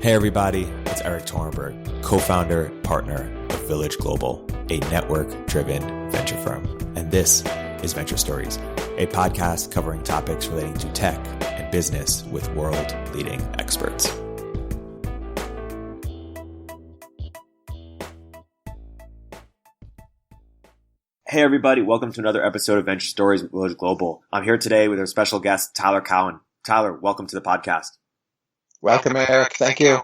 Hey everybody, it's Erik Torenberg, co-founder, partner of Village Global, a network-driven venture firm. And this is Venture Stories, a podcast covering topics relating to tech and business with world-leading experts. Hey everybody, welcome to another episode of Venture Stories with Village Global. I'm here today with our special guest, Tyler Cowen. Tyler, welcome to the podcast. Welcome, Erik. Thank you.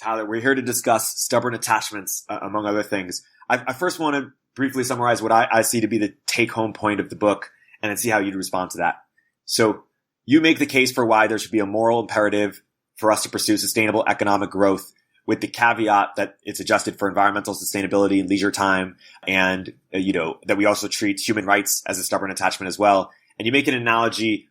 Tyler, we're here to discuss stubborn attachments, among other things. I first want to briefly summarize what I see to be the take-home point of the book and then see how you'd respond to that. So you make the case for why there should be a moral imperative for us to pursue sustainable economic growth with the caveat that it's adjusted for environmental sustainability and leisure time and, that we also treat human rights as a stubborn attachment as well. And you make an analogy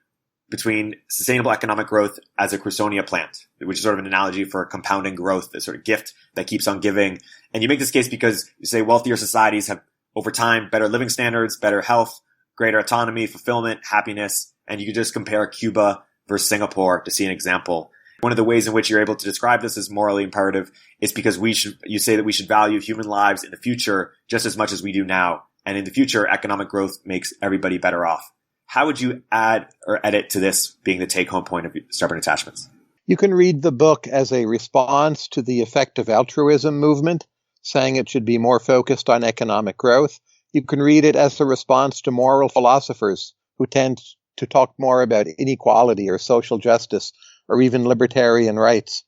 between sustainable economic growth as a Crusonia plant, which is sort of an analogy for compounding growth, the sort of gift that keeps on giving. And you make this case because you say wealthier societies have, over time, better living standards, better health, greater autonomy, fulfillment, happiness. And you could just compare Cuba versus Singapore to see an example. One of the ways in which you're able to describe this as morally imperative is because you say that we should value human lives in the future just as much as we do now. And in the future, economic growth makes everybody better off. How would you add or edit to this being the take-home point of stubborn attachments? You can read the book as a response to the Effective Altruism movement, saying it should be more focused on economic growth. You can read it as a response to moral philosophers who tend to talk more about inequality or social justice or even libertarian rights.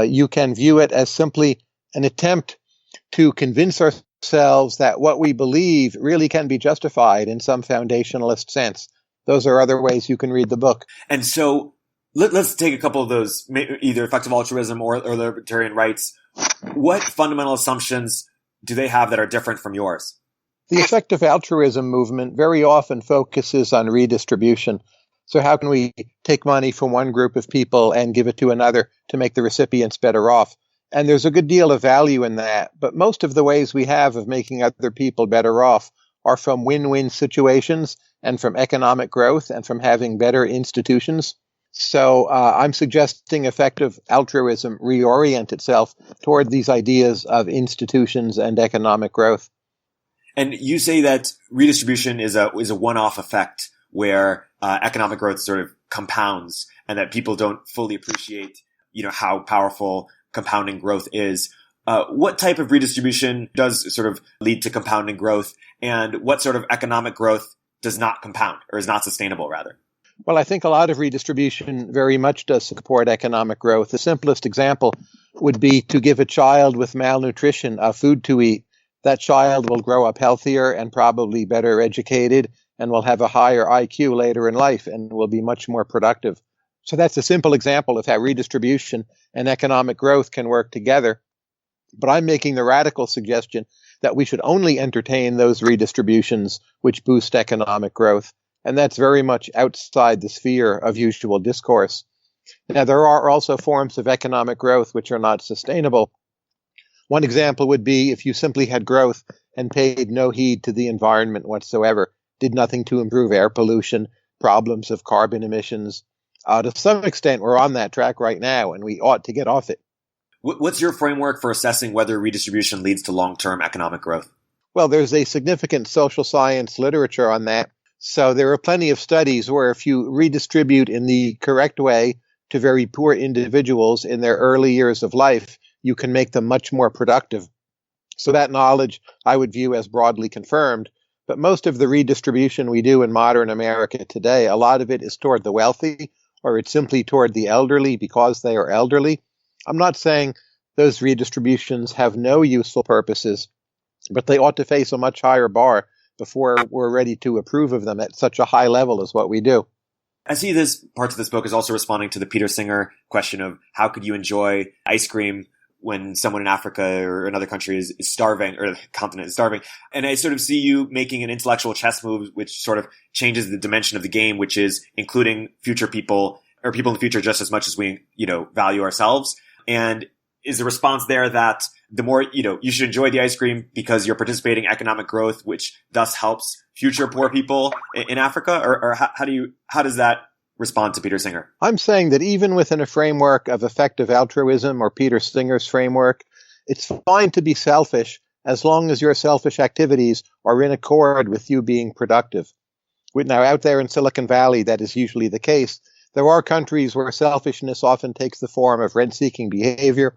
You can view it as simply an attempt to convince ourselves that what we believe really can be justified in some foundationalist sense. Those are other ways you can read the book. And so let's take a couple of those, either effective altruism or libertarian rights. What fundamental assumptions do they have that are different from yours? The effective altruism movement very often focuses on redistribution. So how can we take money from one group of people and give it to another to make the recipients better off? And there's a good deal of value in that. But most of the ways we have of making other people better off are from win-win situations and from economic growth and from having better institutions. So I'm suggesting effective altruism reorient itself toward these ideas of institutions and economic growth. And you say that redistribution is a one-off effect where economic growth sort of compounds and that people don't fully appreciate, how powerful compounding growth is. What type of redistribution does sort of lead to compounding growth, and what sort of economic growth does not compound or is not sustainable, rather? Well, I think a lot of redistribution very much does support economic growth. The simplest example would be to give a child with malnutrition food to eat. That child will grow up healthier and probably better educated and will have a higher IQ later in life and will be much more productive. So that's a simple example of how redistribution and economic growth can work together. But I'm making the radical suggestion that we should only entertain those redistributions which boost economic growth. And that's very much outside the sphere of usual discourse. Now, there are also forms of economic growth which are not sustainable. One example would be if you simply had growth and paid no heed to the environment whatsoever, did nothing to improve air pollution, problems of carbon emissions. To some extent, we're on that track right now, and we ought to get off it. What's your framework for assessing whether redistribution leads to long-term economic growth? Well, there's a significant social science literature on that. So there are plenty of studies where if you redistribute in the correct way to very poor individuals in their early years of life, you can make them much more productive. So that knowledge I would view as broadly confirmed. But most of the redistribution we do in modern America today, a lot of it is toward the wealthy, or it's simply toward the elderly because they are elderly. I'm not saying those redistributions have no useful purposes, but they ought to face a much higher bar before we're ready to approve of them at such a high level as what we do. I see this parts of this book is also responding to the Peter Singer question of how could you enjoy ice cream when someone in Africa or another country is starving, or the continent is starving. And I sort of see you making an intellectual chess move, which sort of changes the dimension of the game, which is including future people or people in the future just as much as we, value ourselves. And is the response there that the more, you should enjoy the ice cream because you're participating in economic growth, which thus helps future poor people in Africa? Or how does that respond to Peter Singer? I'm saying that even within a framework of effective altruism or Peter Singer's framework, it's fine to be selfish as long as your selfish activities are in accord with you being productive. Now, out there in Silicon Valley, that is usually the case. There are countries where selfishness often takes the form of rent-seeking behavior,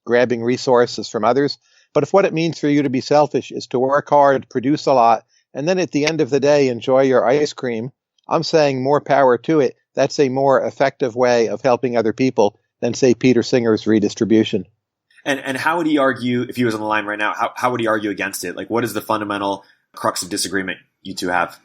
grabbing resources from others. But if what it means for you to be selfish is to work hard, produce a lot, and then at the end of the day, enjoy your ice cream, I'm saying more power to it. That's a more effective way of helping other people than, say, Peter Singer's redistribution. And how would he argue, if he was on the line right now, how would he argue against it? Like, what is the fundamental crux of disagreement you two have?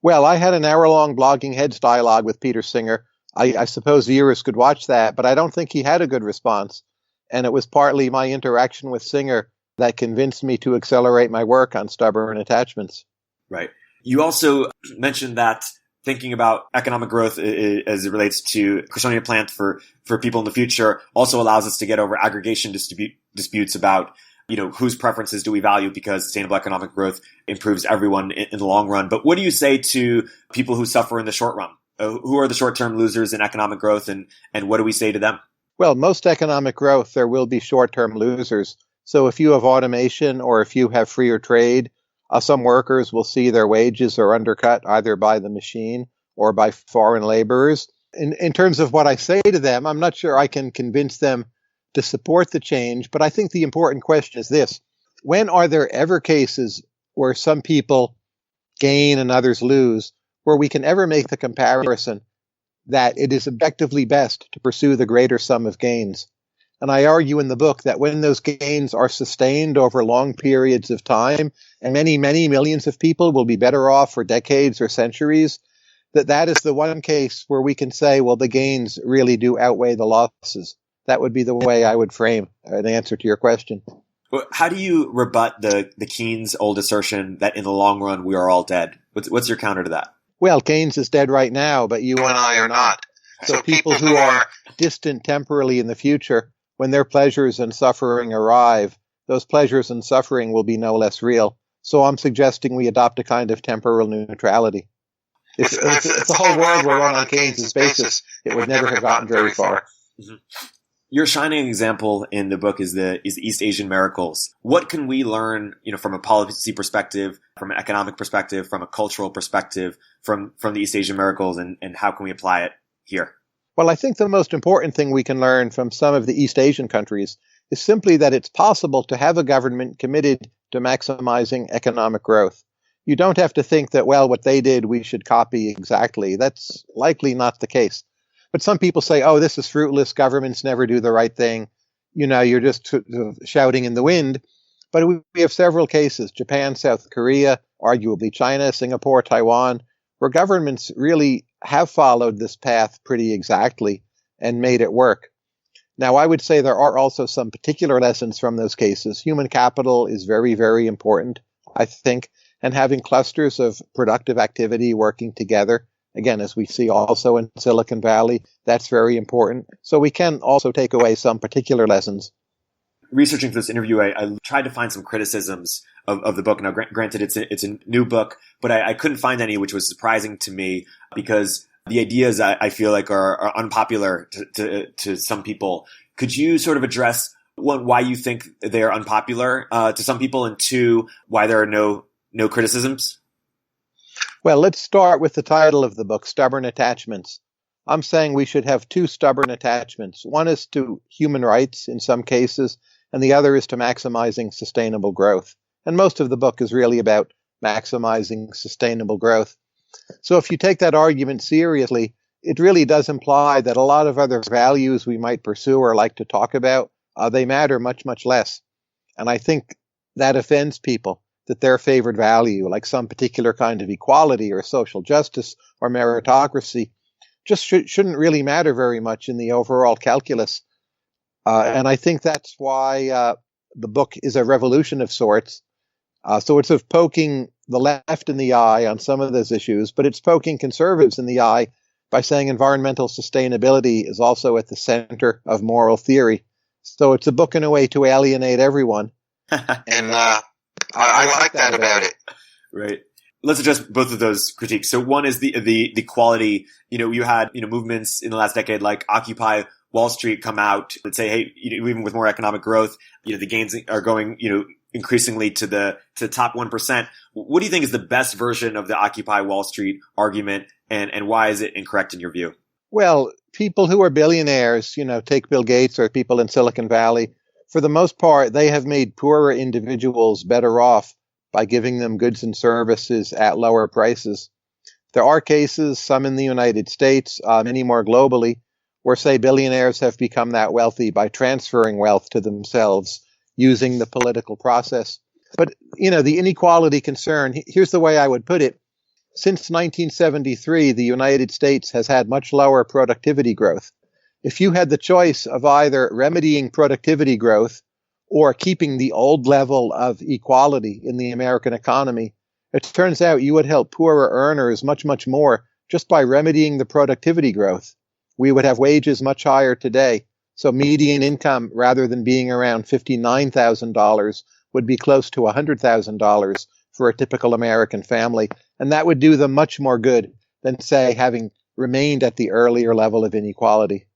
Well, I had an hour-long Blogging Heads dialogue with Peter Singer. I suppose viewers could watch that, but I don't think he had a good response. And it was partly my interaction with Singer that convinced me to accelerate my work on stubborn attachments. Right. You also mentioned that thinking about economic growth as it relates to Christiania plant for people in the future also allows us to get over aggregation disputes about, whose preferences do we value, because sustainable economic growth improves everyone in the long run. But what do you say to people who suffer in the short run? Who are the short-term losers in economic growth, and what do we say to them? Well, most economic growth, there will be short-term losers. So if you have automation or if you have freer trade, some workers will see their wages are undercut either by the machine or by foreign laborers. In terms of what I say to them, I'm not sure I can convince them to support the change, but I think the important question is this. When are there ever cases where some people gain and others lose, where we can ever make the comparison that it is objectively best to pursue the greater sum of gains? And I argue in the book that when those gains are sustained over long periods of time, and many, many millions of people will be better off for decades or centuries, that is the one case where we can say, well, the gains really do outweigh the losses. That would be the way I would frame an answer to your question. How do you rebut the Keynes' old assertion that in the long run we are all dead? What's your counter to that? Well, Keynes is dead right now, but you and I are not. So people who are distant temporally in the future, when their pleasures and suffering arrive, those pleasures and suffering will be no less real. So I'm suggesting we adopt a kind of temporal neutrality. If the whole world were run on Keynes' basis, it would never have gotten very far. Mm-hmm. Your shining example in the book is the East Asian miracles. What can we learn, from a policy perspective, from an economic perspective, from a cultural perspective, from the East Asian miracles, and how can we apply it here? Well, I think the most important thing we can learn from some of the East Asian countries is simply that it's possible to have a government committed to maximizing economic growth. You don't have to think that, well, what they did, we should copy exactly. That's likely not the case. But some people say, oh, this is fruitless. Governments never do the right thing. You're just shouting in the wind. But we have several cases, Japan, South Korea, arguably China, Singapore, Taiwan, where governments really have followed this path pretty exactly and made it work. Now, I would say there are also some particular lessons from those cases. Human capital is very, very important, I think, and having clusters of productive activity working together. Again, as we see also in Silicon Valley, that's very important. So we can also take away some particular lessons. Researching for this interview, I tried to find some criticisms of the book. Now, granted, it's a new book, but I couldn't find any, which was surprising to me because the ideas I feel like are unpopular to some people. Could you sort of address, one, why you think they're unpopular to some people, and two, why there are no criticisms? Well, let's start with the title of the book, Stubborn Attachments. I'm saying we should have two stubborn attachments. One is to human rights in some cases, and the other is to maximizing sustainable growth. And most of the book is really about maximizing sustainable growth. So if you take that argument seriously, it really does imply that a lot of other values we might pursue or like to talk about, they matter much, much less. And I think that offends people, that their favorite value, like some particular kind of equality or social justice or meritocracy, just shouldn't really matter very much in the overall calculus. And I think that's why the book is a revolution of sorts. So it's of poking the left in the eye on some of those issues, but it's poking conservatives in the eye by saying environmental sustainability is also at the center of moral theory. So it's a book in a way to alienate everyone. And I like that about it. Right. let's address both of those critiques. So one is the quality. You had movements in the last decade like Occupy Wall Street come out and say, hey, even with more economic growth, the gains are going increasingly to the top 1%. What do you think is the best version of the Occupy Wall Street argument, and why is it incorrect in your view? Well, people who are billionaires, take Bill Gates or people in Silicon Valley, for the most part, they have made poorer individuals better off by giving them goods and services at lower prices. There are cases, some in the United States, many more globally, where, say, billionaires have become that wealthy by transferring wealth to themselves using the political process. But, the inequality concern, here's the way I would put it. Since 1973, the United States has had much lower productivity growth. If you had the choice of either remedying productivity growth or keeping the old level of equality in the American economy, it turns out you would help poorer earners much, much more just by remedying the productivity growth. We would have wages much higher today. So median income, rather than being around $59,000, would be close to $100,000 for a typical American family. And that would do them much more good than, say, having remained at the earlier level of inequality.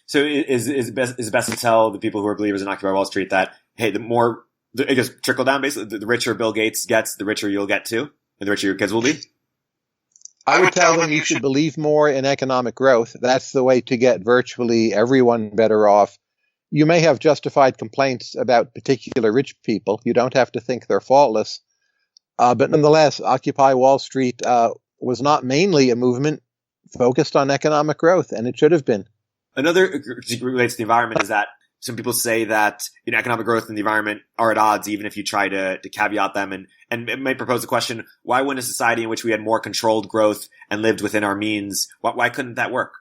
So is it best to tell the people who are believers in Occupy Wall Street that, hey, it goes trickle down, basically, the richer Bill Gates gets, the richer you'll get too, and the richer your kids will be? I would tell them you should believe more in economic growth. That's the way to get virtually everyone better off. You may have justified complaints about particular rich people. You don't have to think they're faultless. But nonetheless, Occupy Wall Street was not mainly a movement focused on economic growth, and it should have been. Another critique relates to the environment is that some people say that economic growth and the environment are at odds, even if you try to caveat them, and it might propose the question: why wouldn't a society in which we had more controlled growth and lived within our means? Why couldn't that work?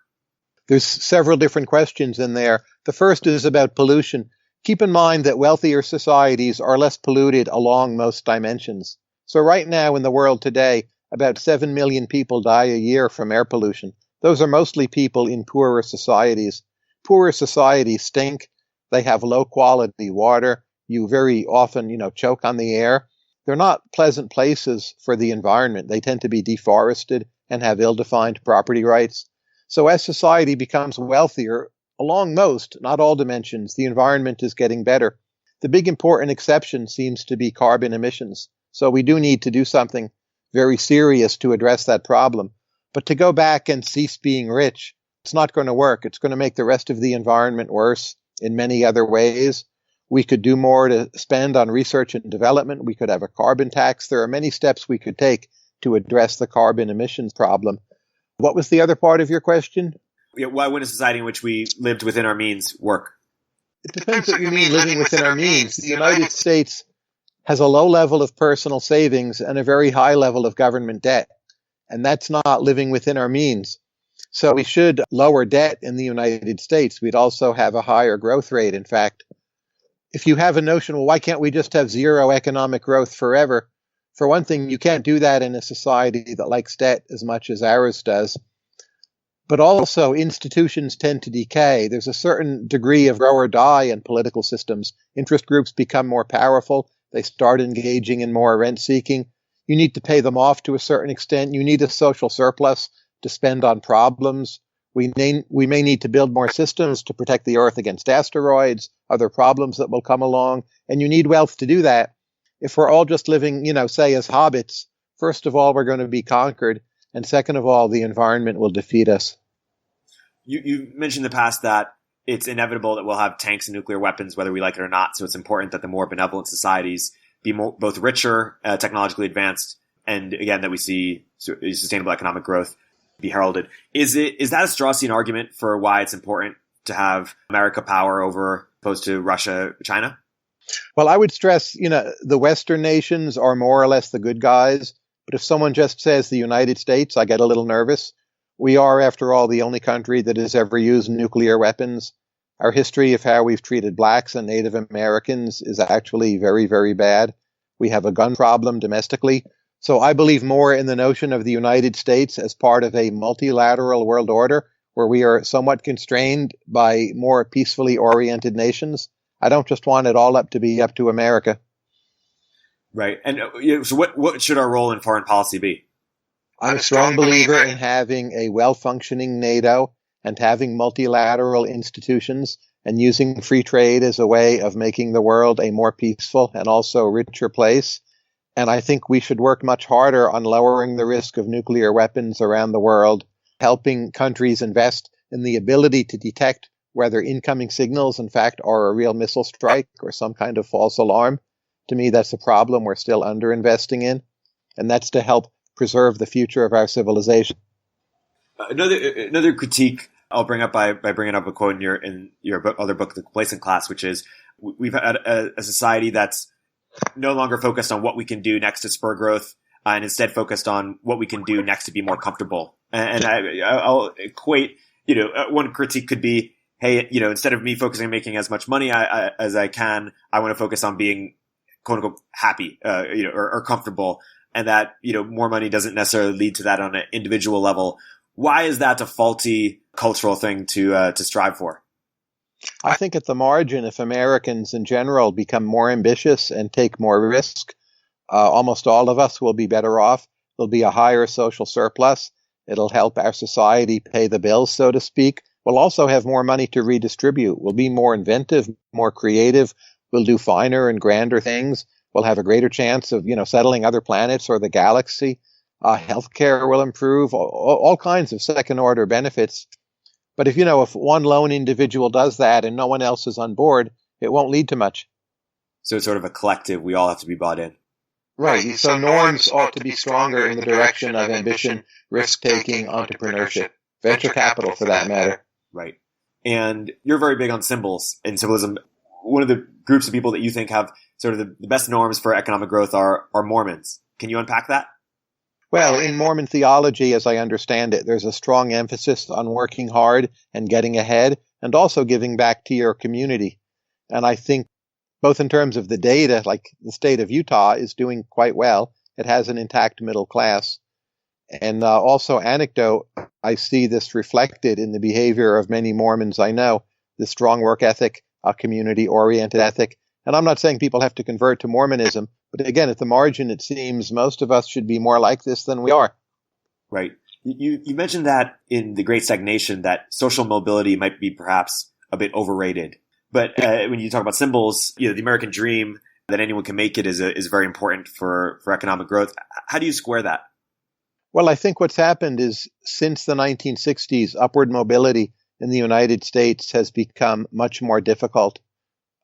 There's several different questions in there. The first is about pollution. Keep in mind that wealthier societies are less polluted along most dimensions. So right now in the world today, about 7 million people die a year from air pollution. Those are mostly people in poorer societies. Poorer societies stink. They have low quality water. You very often, choke on the air. They're not pleasant places for the environment. They tend to be deforested and have ill-defined property rights. So as society becomes wealthier, along most, not all dimensions, the environment is getting better. The big important exception seems to be carbon emissions. So we do need to do something very serious to address that problem. But to go back and cease being rich, it's not going to work. It's going to make the rest of the environment worse in many other ways. We could do more to spend on research and development. We could have a carbon tax. There are many steps we could take to address the carbon emissions problem. What was the other part of your question? Why wouldn't a society in which we lived within our means work? It depends what you mean living within our means. The United States has a low level of personal savings and a very high level of government debt. And that's not living within our means. So we should lower debt in the United States. We'd also have a higher growth rate. In fact, if you have a notion, well, why can't we just have zero economic growth forever? For one thing, you can't do that in a society that likes debt as much as ours does. But also, institutions tend to decay. There's a certain degree of grow or die in political systems. Interest groups become more powerful. They start engaging in more rent seeking. You need to pay them off to a certain extent. You need a social surplus to spend on problems. We may need to build more systems to protect the Earth against asteroids, other problems that will come along. And you need wealth to do that. If we're all just living, say as hobbits, first of all, we're going to be conquered. And second of all, the environment will defeat us. You mentioned in the past that it's inevitable that we'll have tanks and nuclear weapons, whether we like it or not. So it's important that the more benevolent societies be both richer, technologically advanced, and again, that we see sustainable economic growth be heralded. Is that a Straussian argument for why it's important to have America power over opposed to Russia, China? Well, I would stress, the Western nations are more or less the good guys. But if someone just says the United States, I get a little nervous. We are, after all, the only country that has ever used nuclear weapons. Our history of how we've treated blacks and Native Americans is actually very, very bad. We have a gun problem domestically. So I believe more in the notion of the United States as part of a multilateral world order where we are somewhat constrained by more peacefully oriented nations. I don't just want it all to be up to America. Right. And so what should our role in foreign policy be? I'm a strong believer in having a well-functioning NATO and having multilateral institutions and using free trade as a way of making the world a more peaceful and also richer place. And I think we should work much harder on lowering the risk of nuclear weapons around the world, helping countries invest in the ability to detect whether incoming signals, in fact, are a real missile strike or some kind of false alarm. To me, that's a problem we're still underinvesting in, and that's to help preserve the future of our civilization. Another critique I'll bring up by bringing up a quote in your other book, The Complacent Class, which is we've had a society that's no longer focused on what we can do next to spur growth, and instead focused on what we can do next to be more comfortable. And I'll equate, one critique could be, hey, instead of me focusing on making as much money as I can, I want to focus on being quote unquote happy, or comfortable. And that, more money doesn't necessarily lead to that on an individual level. Why is that a faulty cultural thing to strive for? I think at the margin, if Americans in general become more ambitious and take more risk, almost all of us will be better off. There'll be a higher social surplus. It'll help our society pay the bills, so to speak. We'll also have more money to redistribute. We'll be more inventive, more creative. We'll do finer and grander things. We'll have a greater chance of, settling other planets or the galaxy. Healthcare will improve, all kinds of second order benefits. But if one lone individual does that and no one else is on board, it won't lead to much. So it's sort of a collective. We all have to be bought in. Right. So norms ought to be stronger in the direction of ambition, risk-taking, entrepreneurship, venture capital for that matter. Right. And you're very big on symbols and symbolism. One of the groups of people that you think have sort of the best norms for economic growth are Mormons. Can you unpack that? Well, in Mormon theology, as I understand it, there's a strong emphasis on working hard and getting ahead and also giving back to your community. And I think both in terms of the data, like the state of Utah is doing quite well. It has an intact middle class. And also anecdote, I see this reflected in the behavior of many Mormons I know, the strong work ethic, a community-oriented ethic. And I'm not saying people have to convert to Mormonism, but again, at the margin, it seems most of us should be more like this than we are. Right. You mentioned that in The Great Stagnation, that social mobility might be perhaps a bit overrated. But when you talk about symbols, the American dream, that anyone can make it is very important for economic growth. How do you square that? Well, I think what's happened is since the 1960s, upward mobility in the United States has become much more difficult,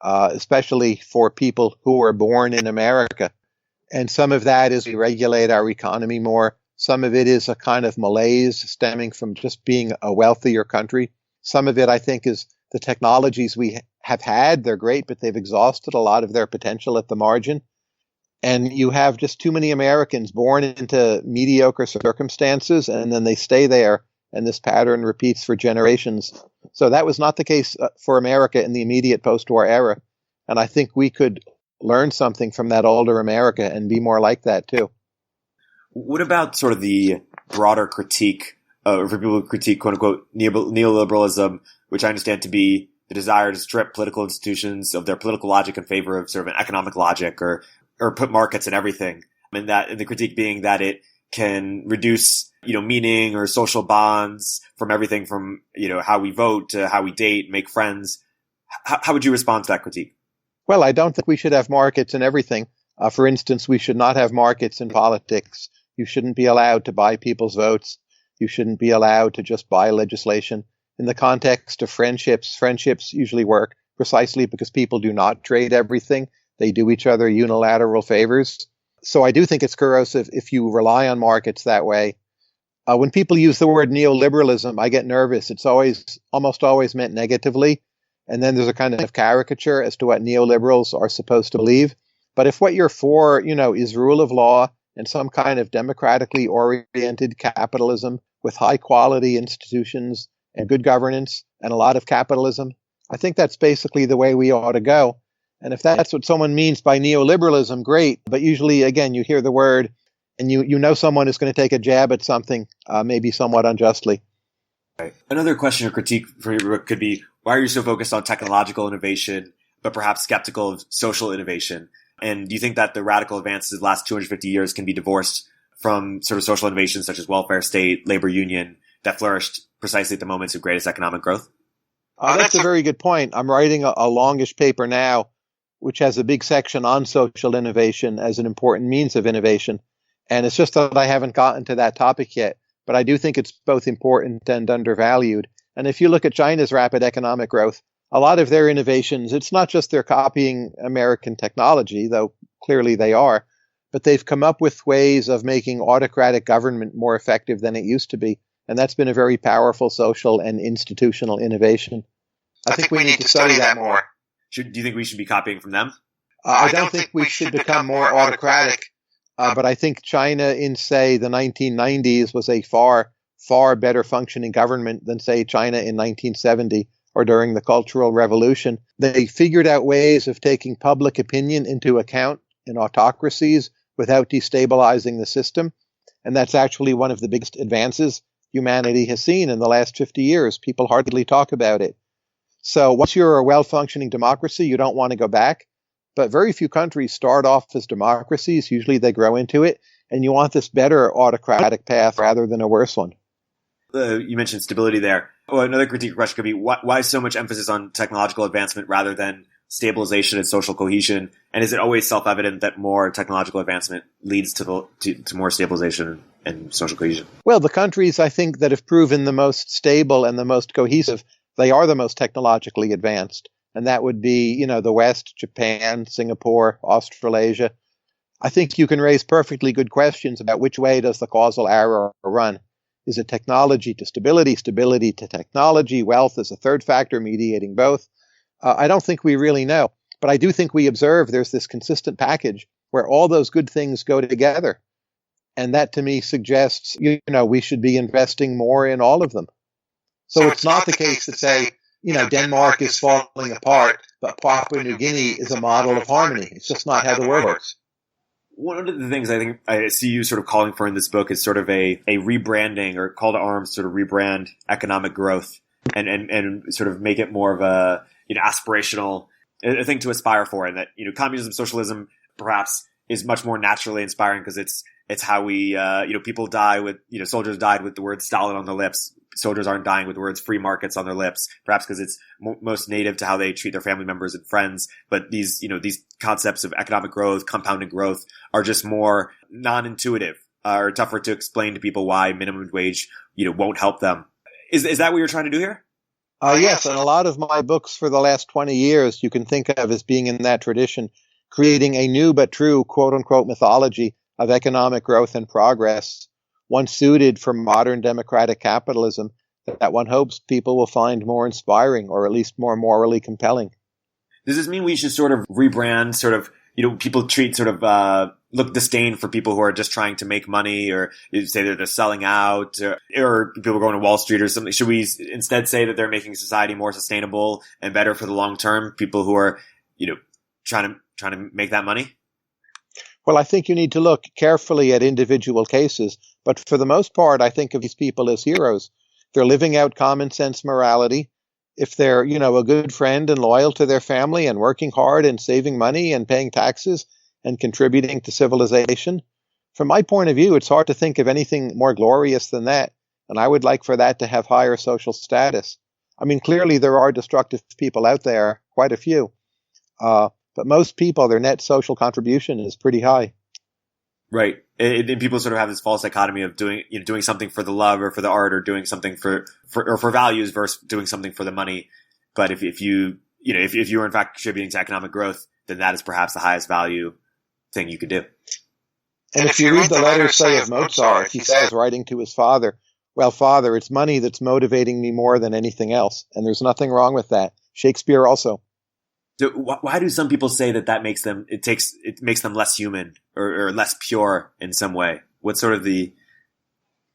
especially for people who were born in America. And some of that is we regulate our economy more. Some of it is a kind of malaise stemming from just being a wealthier country. Some of it, I think, is the technologies we have had. They're great, but they've exhausted a lot of their potential at the margin. And you have just too many Americans born into mediocre circumstances, and then they stay there, and this pattern repeats for generations. So that was not the case for America in the immediate post-war era. And I think we could learn something from that older America and be more like that too. What about sort of the broader critique, for people who critique quote-unquote neoliberalism, which I understand to be the desire to strip political institutions of their political logic in favor of sort of an economic logic or put markets in everything. And the critique being that it can reduce, meaning or social bonds from everything from, how we vote to how we date, make friends. How would you respond to that critique? Well, I don't think we should have markets in everything. For instance, we should not have markets in politics. You shouldn't be allowed to buy people's votes. You shouldn't be allowed to just buy legislation. In the context of friendships usually work precisely because people do not trade everything. They do each other unilateral favors. So I do think it's corrosive if you rely on markets that way. When people use the word neoliberalism, I get nervous. It's almost always meant negatively. And then there's a kind of caricature as to what neoliberals are supposed to believe. But if what you're for, is rule of law and some kind of democratically oriented capitalism with high quality institutions and good governance and a lot of capitalism, I think that's basically the way we ought to go. And if that's what someone means by neoliberalism, great. But usually, again, you hear the word and you know someone is going to take a jab at something, maybe somewhat unjustly. Right. Another question or critique for your book could be, why are you so focused on technological innovation, but perhaps skeptical of social innovation? And do you think that the radical advances of the last 250 years can be divorced from sort of social innovations such as welfare state, labor union that flourished precisely at the moments of greatest economic growth? That's a very good point. I'm writing a longish paper now, which has a big section on social innovation as an important means of innovation. And it's just that I haven't gotten to that topic yet. But I do think it's both important and undervalued. And if you look at China's rapid economic growth, a lot of their innovations, it's not just they're copying American technology, though clearly they are, but they've come up with ways of making autocratic government more effective than it used to be. And that's been a very powerful social and institutional innovation. I think we need to study that more. Do you think we should be copying from them? I don't think we should become more autocratic, but I think China in, say, the 1990s was a far, far better functioning government than, say, China in 1970 or during the Cultural Revolution. They figured out ways of taking public opinion into account in autocracies without destabilizing the system. And that's actually one of the biggest advances humanity has seen in the last 50 years. People hardly talk about it. So once you're a well-functioning democracy, you don't want to go back. But very few countries start off as democracies. Usually they grow into it. And you want this better autocratic path rather than a worse one. You mentioned stability there. Well, another critique question could be, why so much emphasis on technological advancement rather than stabilization and social cohesion? And is it always self-evident that more technological advancement leads to more stabilization and social cohesion? Well, the countries, I think, that have proven the most stable and the most cohesive, they are the most technologically advanced. And that would be, the West, Japan, Singapore, Australasia. I think you can raise perfectly good questions about which way does the causal arrow run. Is it technology to stability, stability to technology, wealth is a third factor mediating both? I don't think we really know. But I do think we observe there's this consistent package where all those good things go together. And that to me suggests, we should be investing more in all of them. So it's not the case to say, Denmark is falling apart, but Papua New Guinea is a model of harmony. It's just not how the world works. One of the things I think I see you sort of calling for in this book is sort of a rebranding or call to arms, sort of rebrand economic growth and sort of make it more of a, aspirational a thing to aspire for. And that, communism, socialism perhaps is much more naturally inspiring because it's how we, people die with, soldiers died with the word Stalin on their lips. Soldiers aren't dying with words free markets on their lips, perhaps because it's most native to how they treat their family members and friends. But these concepts of economic growth, compounded growth are just more non-intuitive or tougher to explain to people why minimum wage, won't help them. Is that what you're trying to do here? Yes. And a lot of my books for the last 20 years, you can think of as being in that tradition, creating a new but true quote unquote mythology of economic growth and progress, one suited for modern democratic capitalism that one hopes people will find more inspiring or at least more morally compelling. Does this mean we should sort of rebrand people treat look disdain for people who are just trying to make money or say that they're selling out or people going to Wall Street or something? Should we instead say that they're making society more sustainable and better for the long term? People who are, trying to make that money? Well, I think you need to look carefully at individual cases, but for the most part, I think of these people as heroes. They're living out common sense morality. If they're, a good friend and loyal to their family and working hard and saving money and paying taxes and contributing to civilization, from my point of view, it's hard to think of anything more glorious than that. And I would like for that to have higher social status. I mean, clearly there are destructive people out there, quite a few. But most people, their net social contribution is pretty high. Right. And people sort of have this false dichotomy of doing something for the love or for the art or doing something for values versus doing something for the money. But if you are in fact contributing to economic growth, then that is perhaps the highest value thing you could do. And if you read the letters, say, of Mozart, he says, writing to his father, well, Father, it's money that's motivating me more than anything else. And there's nothing wrong with that. Shakespeare also. So why do some people say that makes them less human or less pure in some way? What's sort of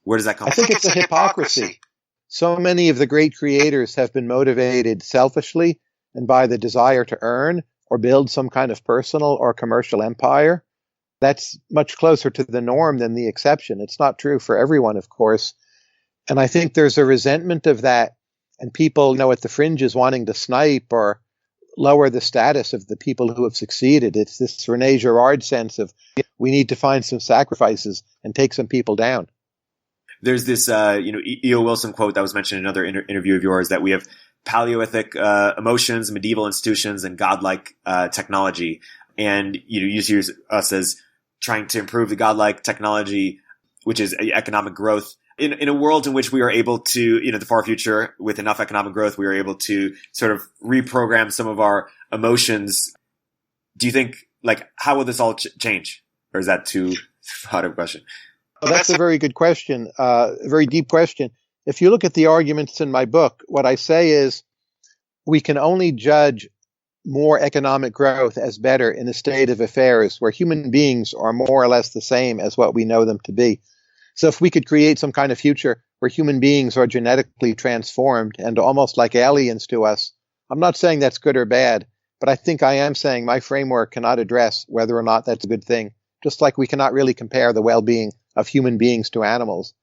where does that come from? I think it's a hypocrisy. So many of the great creators have been motivated selfishly and by the desire to earn or build some kind of personal or commercial empire. That's much closer to the norm than the exception. It's not true for everyone, of course. And I think there's a resentment of that and people, at the fringes wanting to snipe or lower the status of the people who have succeeded. It's this Rene Girard sense of we need to find some sacrifices and take some people down. There's this, E.O. Wilson quote that was mentioned in another interview of yours, that we have Paleolithic emotions, medieval institutions, and godlike technology. And you see us as trying to improve the godlike technology, which is economic growth. In a world in which we are able to, the far future, with enough economic growth, we are able to sort of reprogram some of our emotions. Do you think, how will this all change? Or is that too hard of a question? Well, that's a very good question, a very deep question. If you look at the arguments in my book, what I say is we can only judge more economic growth as better in a state of affairs where human beings are more or less the same as what we know them to be. So if we could create some kind of future where human beings are genetically transformed and almost like aliens to us, I'm not saying that's good or bad, but I think I am saying my framework cannot address whether or not that's a good thing, just like we cannot really compare the well-being of human beings to animals.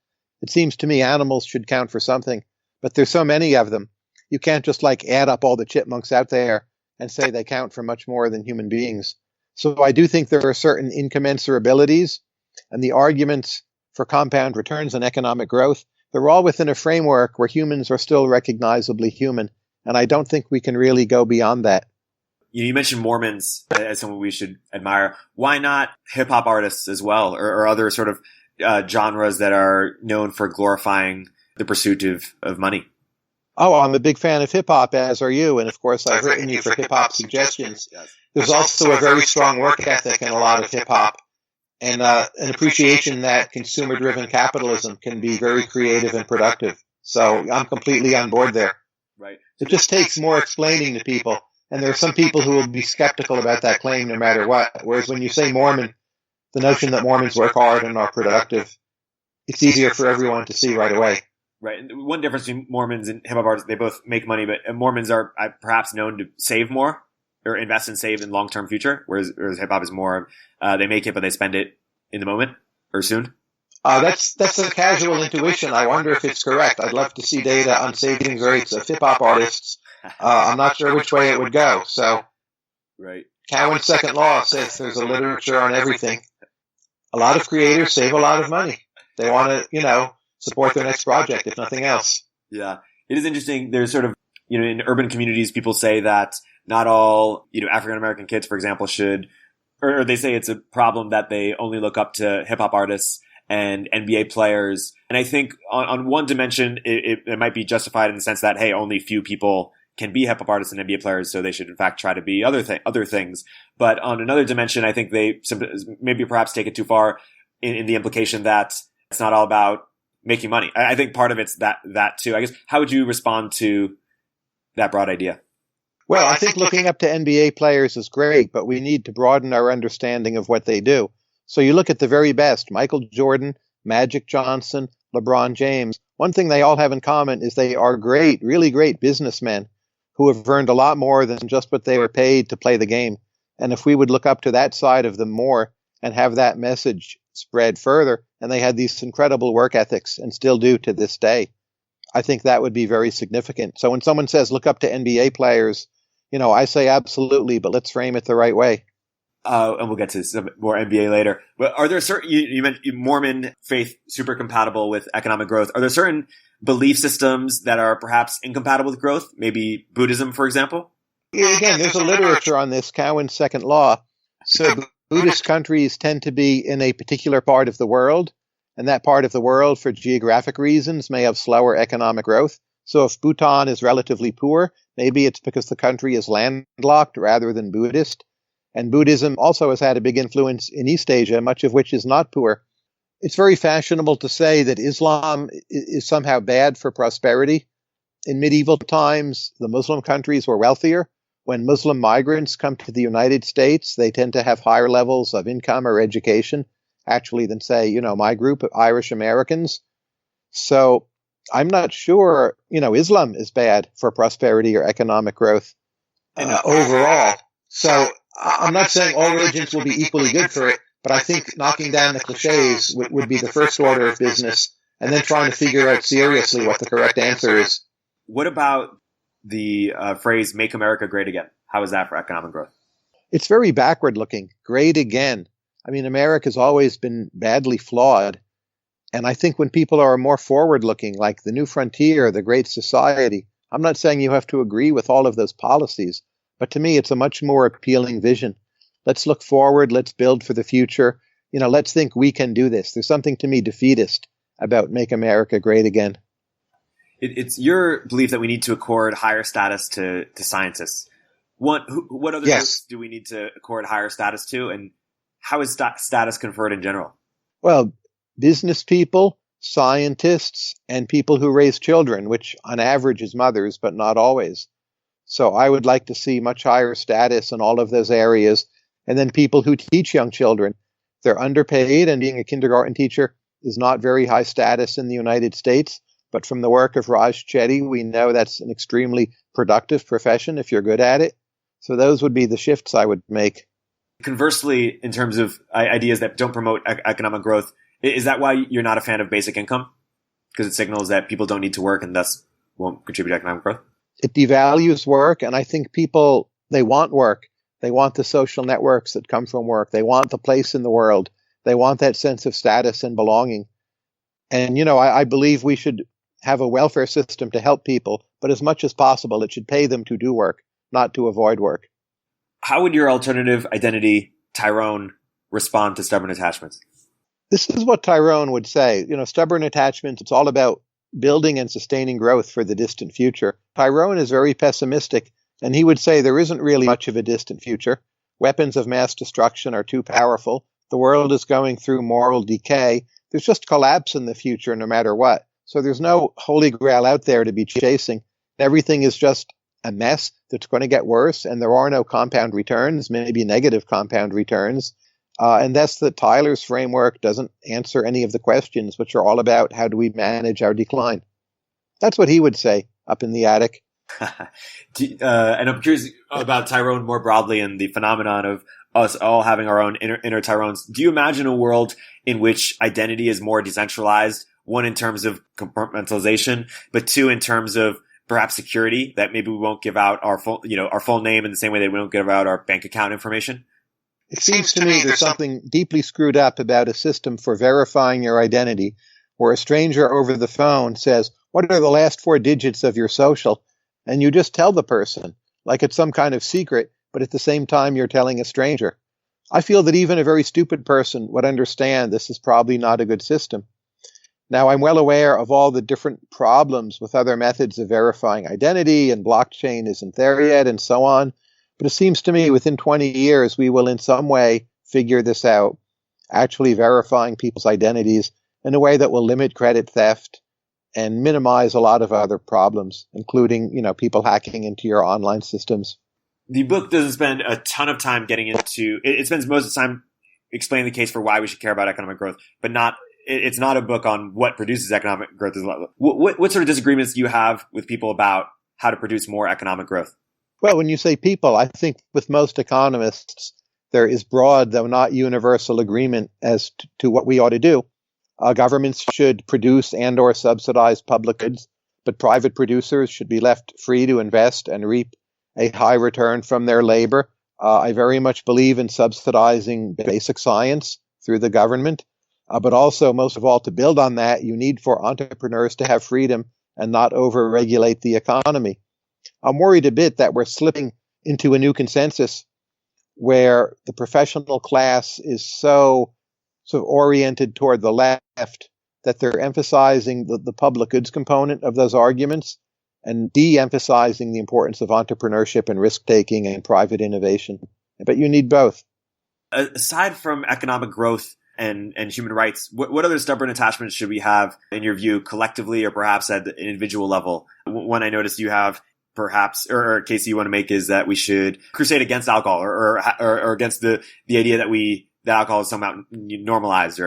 It seems to me animals should count for something, but there's so many of them. You can't just add up all the chipmunks out there and say they count for much more than human beings. So I do think there are certain incommensurabilities, and the arguments for compound returns and economic growth, they're all within a framework where humans are still recognizably human. And I don't think we can really go beyond that. You mentioned Mormons as someone we should admire. Why not hip-hop artists as well, or other sort of genres that are known for glorifying the pursuit of money? Oh, I'm a big fan of hip-hop, as are you. And, of course, I've written you for hip-hop suggestions. There's also a very strong work ethic in a lot of hip-hop, and an appreciation that consumer-driven capitalism can be very creative and productive. So I'm completely on board there. Right. It just takes more explaining to people. And there are some people who will be skeptical about that claim no matter what. Whereas when you say Mormon, the notion that Mormons work hard and are productive, it's easier for everyone to see right away. Right. And one difference between Mormons and hip-hop artists, they both make money, but Mormons are perhaps known to save more or invest and save in long-term future, whereas hip-hop is more, they make it, but they spend it in the moment or soon. That's a casual intuition. I wonder if it's correct. I'd love to see data on savings rates of hip-hop artists. I'm not sure which way it would go. So, right. Cowen's second law says there's a literature on everything. A lot of creators save a lot of money. They want to, support their next project, if nothing else. Yeah. It is interesting. There's sort of, in urban communities, people say that not all, African-American kids, for example, should, or they say it's a problem that they only look up to hip-hop artists and NBA players. And I think on one dimension, it might be justified in the sense that, hey, only few people can be hip-hop artists and NBA players, so they should in fact try to be other things. But on another dimension, I think they maybe perhaps take it too far in the implication that it's not all about making money. I think part of it's that too. I guess, how would you respond to that broad idea? Well, I think looking up to NBA players is great, but we need to broaden our understanding of what they do. So you look at the very best, Michael Jordan, Magic Johnson, LeBron James. One thing they all have in common is they are great, really great businessmen who have earned a lot more than just what they were paid to play the game. And if we would look up to that side of them more and have that message spread further, and they had these incredible work ethics and still do to this day, I think that would be very significant. So when someone says, look up to NBA players, I say absolutely, but let's frame it the right way. And we'll get to some more NBA later. But are there certain, you mentioned Mormon faith super compatible with economic growth. Are there certain belief systems that are perhaps incompatible with growth? Maybe Buddhism, for example? Again, there's a literature on this, Cowen's second law. So Buddhist countries tend to be in a particular part of the world, and that part of the world, for geographic reasons, may have slower economic growth. So if Bhutan is relatively poor, maybe it's because the country is landlocked rather than Buddhist. And Buddhism also has had a big influence in East Asia, much of which is not poor. It's very fashionable to say that Islam is somehow bad for prosperity. In medieval times, the Muslim countries were wealthier. When Muslim migrants come to the United States, they tend to have higher levels of income or education, actually, than, say, my group of Irish Americans. So I'm not sure, Islam is bad for prosperity or economic growth overall. So I'm not saying all religions will be equally good for it, but I think knocking down the cliches would be the first order of business, and then trying to figure out seriously what the correct answer is. What about the phrase "Make America Great Again"? How is that for economic growth? It's very backward looking. Great again. I mean, America's always been badly flawed. And I think when people are more forward looking, like the new frontier, the great society, I'm not saying you have to agree with all of those policies, but to me, it's a much more appealing vision. Let's look forward. Let's build for the future. Let's think we can do this. There's something to me defeatist about Make America Great Again. It's your belief that we need to accord higher status to scientists. What other groups do we need to accord higher status to, and how is status conferred in general? Well, business people, scientists, and people who raise children, which on average is mothers, but not always. So I would like to see much higher status in all of those areas. And then people who teach young children. They're underpaid, and being a kindergarten teacher is not very high status in the United States. But from the work of Raj Chetty, we know that's an extremely productive profession if you're good at it. So those would be the shifts I would make. Conversely, in terms of ideas that don't promote economic growth, is that why you're not a fan of basic income? Because it signals that people don't need to work and thus won't contribute to economic growth? It devalues work, and I think people, they want work. They want the social networks that come from work. They want the place in the world. They want that sense of status and belonging. And, I believe we should have a welfare system to help people, but as much as possible, it should pay them to do work, not to avoid work. How would your alternative identity, Tyrone, respond to stubborn attachments? This is what Tyrone would say. Stubborn attachments, it's all about building and sustaining growth for the distant future. Tyrone is very pessimistic, and he would say there isn't really much of a distant future. Weapons of mass destruction are too powerful. The world is going through moral decay. There's just collapse in the future no matter what. So there's no holy grail out there to be chasing. Everything is just a mess that's going to get worse, and there are no compound returns, maybe negative compound returns. And that's that Tyler's framework doesn't answer any of the questions, which are all about how do we manage our decline. That's what he would say up in the attic. And I'm curious about Tyrone more broadly and the phenomenon of us all having our own inner Tyrones. Do you imagine a world in which identity is more decentralized, one in terms of compartmentalization, but two in terms of perhaps security, that maybe we won't give out our full name in the same way that we don't give out our bank account information? It seems to me there's something deeply screwed up about a system for verifying your identity, where a stranger over the phone says, "What are the last four digits of your social?" And you just tell the person, like it's some kind of secret, but at the same time you're telling a stranger. I feel that even a very stupid person would understand this is probably not a good system. Now, I'm well aware of all the different problems with other methods of verifying identity, and blockchain isn't there yet, and so on. But it seems to me within 20 years, we will in some way figure this out, actually verifying people's identities in a way that will limit credit theft and minimize a lot of other problems, including, people hacking into your online systems. The book doesn't spend a ton of time getting into it. Spends most of the time explaining the case for why we should care about economic growth, but it's not a book on what produces economic growth. What sort of disagreements do you have with people about how to produce more economic growth? Well, when you say people, I think with most economists, there is broad, though not universal, agreement as to what we ought to do. Governments should produce and or subsidize public goods, but private producers should be left free to invest and reap a high return from their labor. I very much believe in subsidizing basic science through the government, but also, most of all, to build on that, you need for entrepreneurs to have freedom and not over-regulate the economy. I'm worried a bit that we're slipping into a new consensus where the professional class is so sort of oriented toward the left that they're emphasizing the public goods component of those arguments and de-emphasizing the importance of entrepreneurship and risk-taking and private innovation. But you need both. Aside from economic growth and human rights, what other stubborn attachments should we have, in your view, collectively or perhaps at the individual level? One I noticed you have perhaps, or a case you want to make, is that we should crusade against alcohol or against the idea that alcohol is somehow normalized.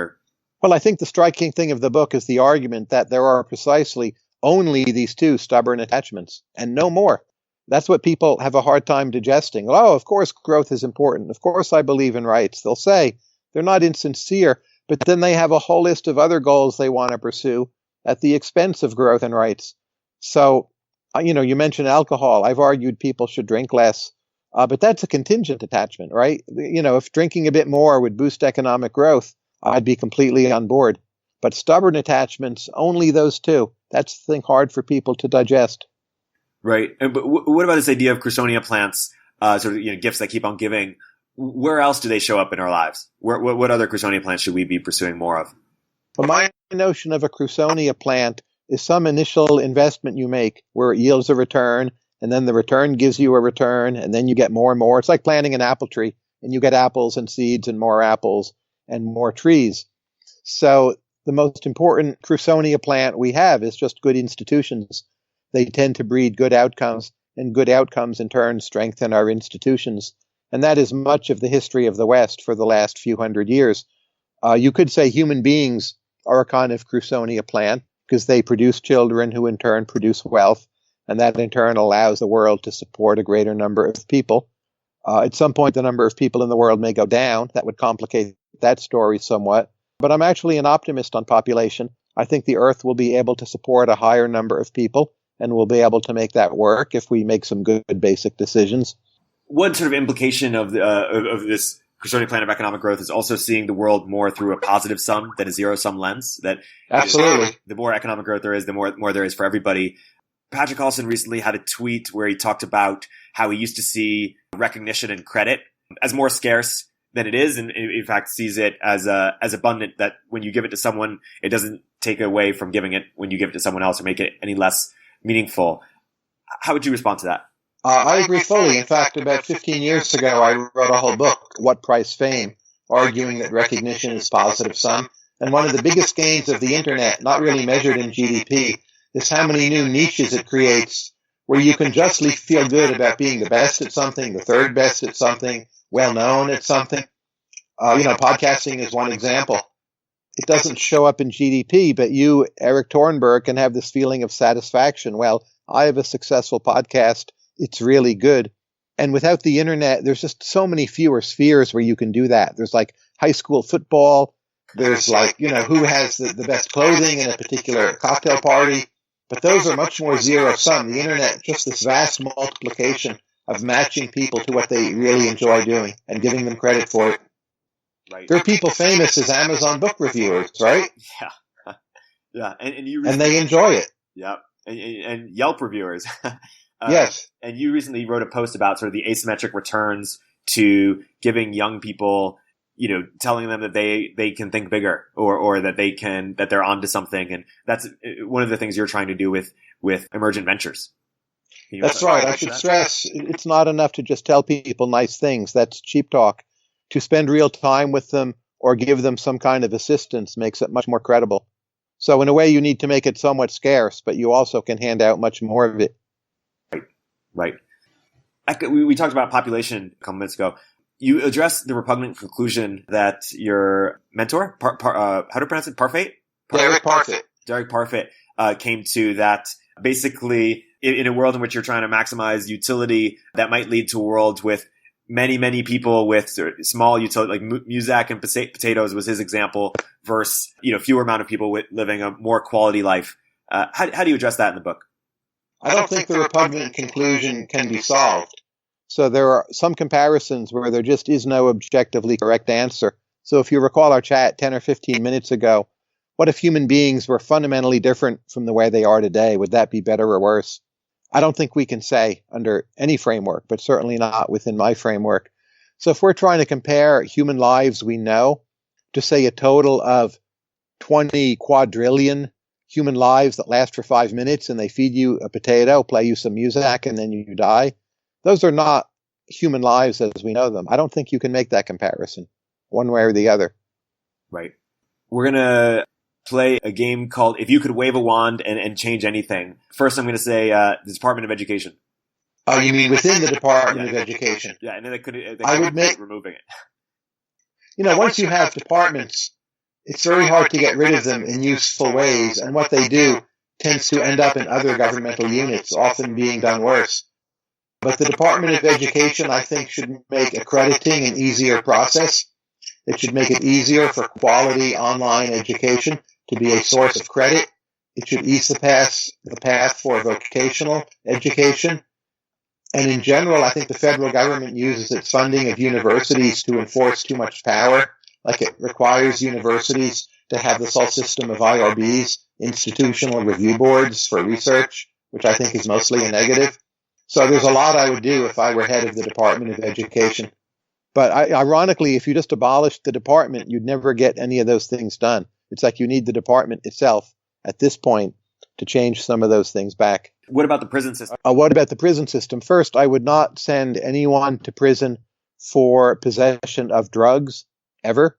Well, I think the striking thing of the book is the argument that there are precisely only these two stubborn attachments and no more. That's what people have a hard time digesting. Oh, of course, growth is important. Of course, I believe in rights. They'll say they're not insincere, but then they have a whole list of other goals they want to pursue at the expense of growth and rights. So, you mentioned alcohol. I've argued people should drink less. But that's a contingent attachment, right? If drinking a bit more would boost economic growth, I'd be completely on board. But stubborn attachments, only those two. That's the thing hard for people to digest. Right. But what about this idea of Crusonia plants, sort of gifts that keep on giving? Where else do they show up in our lives? What other Crusonia plants should we be pursuing more of? Well, my notion of a Crusonia plant is some initial investment you make where it yields a return, and then the return gives you a return, and then you get more and more. It's like planting an apple tree, and you get apples and seeds and more apples and more trees. So the most important Crusonia plant we have is just good institutions. They tend to breed good outcomes, and good outcomes in turn strengthen our institutions. And that is much of the history of the West for the last few hundred years. You could say human beings are a kind of Crusonia plant because they produce children who in turn produce wealth, and that in turn allows the world to support a greater number of people. At some point, the number of people in the world may go down. That would complicate that story somewhat. But I'm actually an optimist on population. I think the Earth will be able to support a higher number of people, and we'll be able to make that work if we make some good basic decisions. One sort of implication of this Crusonia plan of economic growth is also seeing the world more through a positive sum than a zero-sum lens. That absolutely, the more economic growth there is, the more there is for everybody. Patrick Olson recently had a tweet where he talked about how he used to see recognition and credit as more scarce than it is, and in fact sees it as abundant, that when you give it to someone, it doesn't take away from giving it when you give it to someone else or make it any less meaningful. How would you respond to that? I agree fully. In fact, about 15 years ago, I wrote a whole book, What Price Fame, arguing that recognition is positive sum. And one of the biggest gains of the internet, not really measured in GDP, is how many new niches it creates where you can justly feel good about being the best at something, the third best at something, well-known at something. Podcasting is one example. It doesn't show up in GDP, but you, Erik Tornberg, can have this feeling of satisfaction. Well, I have a successful podcast. It's really good. And without the internet, there's just so many fewer spheres where you can do that. There's like high school football. There's like, who has the best clothing in a particular cocktail party. But those are much more zero sum. The internet, just this vast multiplication of matching people to what they really enjoy doing and giving them credit for it. Right. There are people famous as Amazon book reviewers, right? Yeah. Yeah. And they enjoy it. Yeah. And Yelp reviewers. Yes. And you recently wrote a post about sort of the asymmetric returns to giving young people, telling them that they can think bigger or that that they're onto something. And that's one of the things you're trying to do with emergent ventures. That's right. I should stress it's not enough to just tell people nice things. That's cheap talk. To spend real time with them or give them some kind of assistance makes it much more credible. So in a way, you need to make it somewhat scarce, but you also can hand out much more of it. Right. We talked about population a couple minutes ago. You addressed the repugnant conclusion that your mentor, how to pronounce it? Parfait? Derek Parfait came to, that basically in a world in which you're trying to maximize utility, that might lead to a world with many, many people with small utility, like Muzak and potatoes was his example, versus, fewer amount of people with living a more quality life. How do you address that in the book? I don't think the repugnant conclusion can be solved. So there are some comparisons where there just is no objectively correct answer. So if you recall our chat 10 or 15 minutes ago, what if human beings were fundamentally different from the way they are today? Would that be better or worse? I don't think we can say under any framework, but certainly not within my framework. So if we're trying to compare human lives we know to, say, a total of 20 quadrillion human lives that last for 5 minutes and they feed you a potato, play you some music, and then you die, those are not human lives as we know them. I don't think you can make that comparison one way or the other. Right. We're going to play a game called If You Could Wave a Wand and Change Anything. First, I'm going to say the Department of Education. Oh, you mean within the Department of Education? Yeah, and then I would make removing it. Once you have departments, it's very hard to get rid of them in useful ways, and what they do tends to end up in other governmental units, often being done worse. But the Department of Education, I think, should make accrediting an easier process. It should make it easier for quality online education to be a source of credit. It should ease the path for vocational education. And in general, I think the federal government uses its funding of universities to enforce too much power. Like it requires universities to have this whole system of IRBs, institutional review boards for research, which I think is mostly a negative. So there's a lot I would do if I were head of the Department of Education. But ironically, if you just abolished the department, you'd never get any of those things done. It's like you need the department itself at this point to change some of those things back. What about the prison system? What about the prison system? First, I would not send anyone to prison for possession of drugs, ever.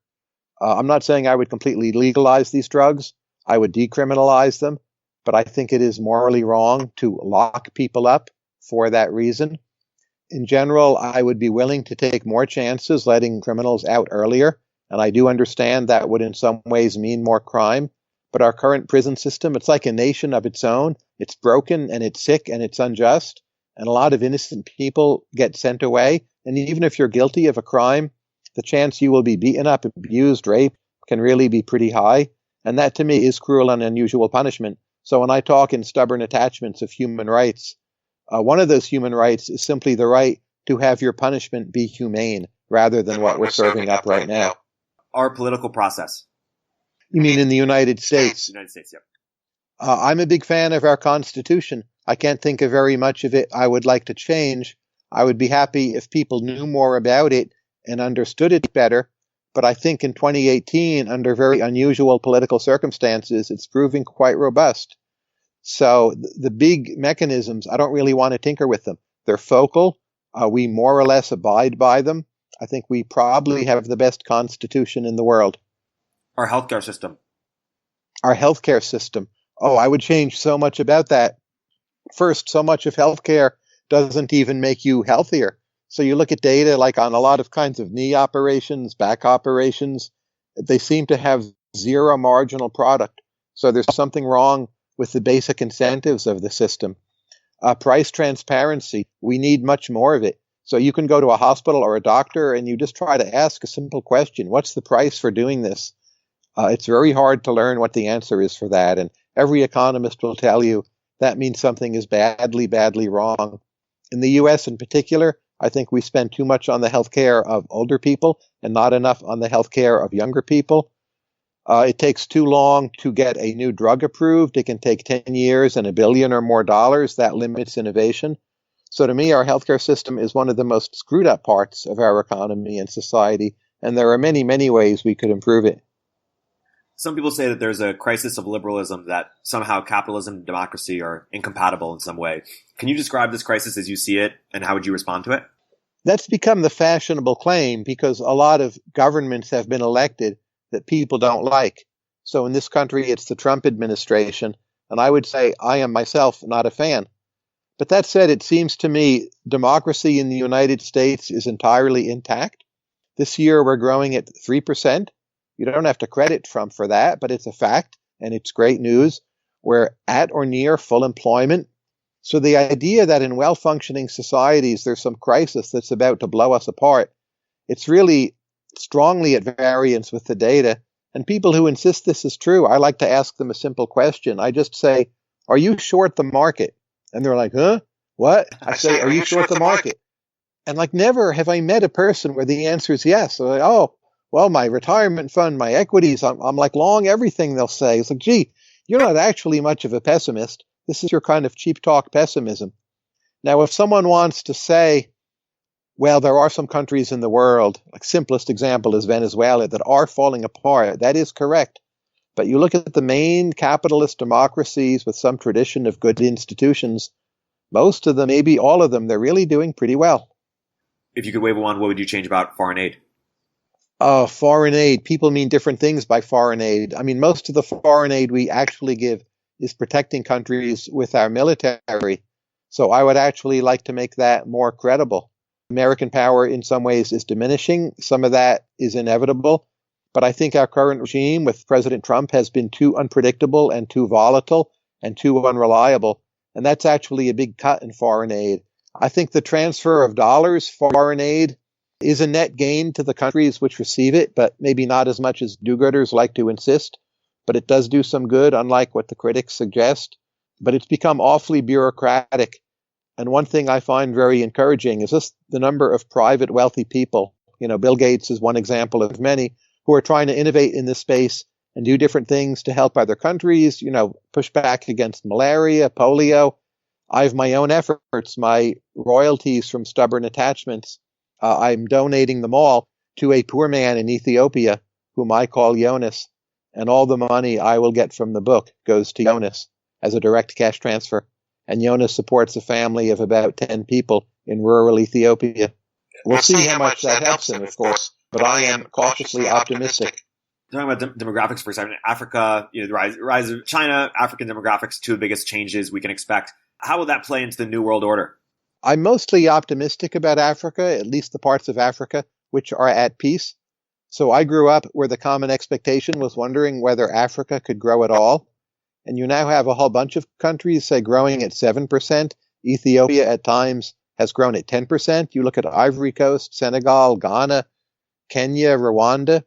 I'm not saying I would completely legalize these drugs. I would decriminalize them. But I think it is morally wrong to lock people up for that reason. In general, I would be willing to take more chances letting criminals out earlier. And I do understand that would in some ways mean more crime. But our current prison system, it's like a nation of its own. It's broken and it's sick and it's unjust. And a lot of innocent people get sent away. And even if you're guilty of a crime, the chance you will be beaten up, abused, raped can really be pretty high. And that to me is cruel and unusual punishment. So when I talk in stubborn attachments of human rights, one of those human rights is simply the right to have your punishment be humane rather than what we're serving up right now. Our political process. You mean in the United States? United States, yep. I'm a big fan of our Constitution. I can't think of very much of it I would like to change. I would be happy if people knew more about it and understood it better. But I think in 2018, under very unusual political circumstances, it's proving quite robust. So the big mechanisms, I don't really want to tinker with them. They're focal. We more or less abide by them. I think we probably have the best Constitution in the world. Our healthcare system. Our healthcare system. Oh, I would change so much about that. First, so much of healthcare doesn't even make you healthier. So you look at data like on a lot of kinds of knee operations, back operations, they seem to have zero marginal product. So there's something wrong with the basic incentives of the system. Price transparency, we need much more of it. So you can go to a hospital or a doctor and you just try to ask a simple question. What's the price for doing this? It's very hard to learn what the answer is for that. And every economist will tell you that means something is badly, badly wrong. In the U.S. in particular, I think we spend too much on the health care of older people and not enough on the health care of younger people. It takes too long to get a new drug approved. It can take 10 years and $1 billion or more. That limits innovation. So to me, our healthcare system is one of the most screwed up parts of our economy and society. And there are many, many ways we could improve it. Some people say that there's a crisis of liberalism, that somehow capitalism and democracy are incompatible in some way. Can you describe this crisis as you see it, and how would you respond to it? That's become the fashionable claim because a lot of governments have been elected that people don't like. So in this country, it's the Trump administration, and I would say I am myself not a fan. But that said, it seems to me democracy in the United States is entirely intact. This year, we're growing at 3%. You don't have to credit Trump for that, but it's a fact, and it's great news. We're at or near full employment. So the idea that in well-functioning societies there's some crisis that's about to blow us apart, it's really strongly at variance with the data. And people who insist this is true, I like to ask them a simple question. I just say, are you short the market? And they're like, huh? What? I say, are you short the market? And like never have I met a person where the answer is yes. So like, oh, well, my retirement fund, my equities, I'm like long everything, they'll say. It's like, gee, you're not actually much of a pessimist. This is your kind of cheap talk pessimism. Now, if someone wants to say, well, there are some countries in the world, like simplest example is Venezuela, that are falling apart, that is correct. But you look at the main capitalist democracies with some tradition of good institutions, most of them, maybe all of them, they're really doing pretty well. If you could wave a wand, what would you change about foreign aid? Foreign aid. People mean different things by foreign aid. I mean, most of the foreign aid we actually give is protecting countries with our military. So I would actually like to make that more credible. American power in some ways is diminishing. Some of that is inevitable. But I think our current regime with President Trump has been too unpredictable and too volatile and too unreliable. And that's actually a big cut in foreign aid. I think the transfer of dollars, foreign aid, is a net gain to the countries which receive it, but maybe not as much as do-gooders like to insist. But it does do some good, unlike what the critics suggest. But it's become awfully bureaucratic. And one thing I find very encouraging is just the number of private wealthy people. Bill Gates is one example of many who are trying to innovate in this space and do different things to help other countries, push back against malaria, polio. I have my own efforts, my royalties from stubborn attachments. I'm donating them all to a poor man in Ethiopia, whom I call Jonas. And all the money I will get from the book goes to Jonas as a direct cash transfer. And Jonas supports a family of about 10 people in rural Ethiopia. We'll see how much that helps him, of course, but I am cautiously optimistic. Talking about demographics for a second, Africa, the rise of China, African demographics, two of the biggest changes we can expect. How will that play into the New World Order? I'm mostly optimistic about Africa, at least the parts of Africa which are at peace. So I grew up where the common expectation was wondering whether Africa could grow at all. And you now have a whole bunch of countries, say, growing at 7%. Ethiopia at times has grown at 10%. You look at Ivory Coast, Senegal, Ghana, Kenya, Rwanda.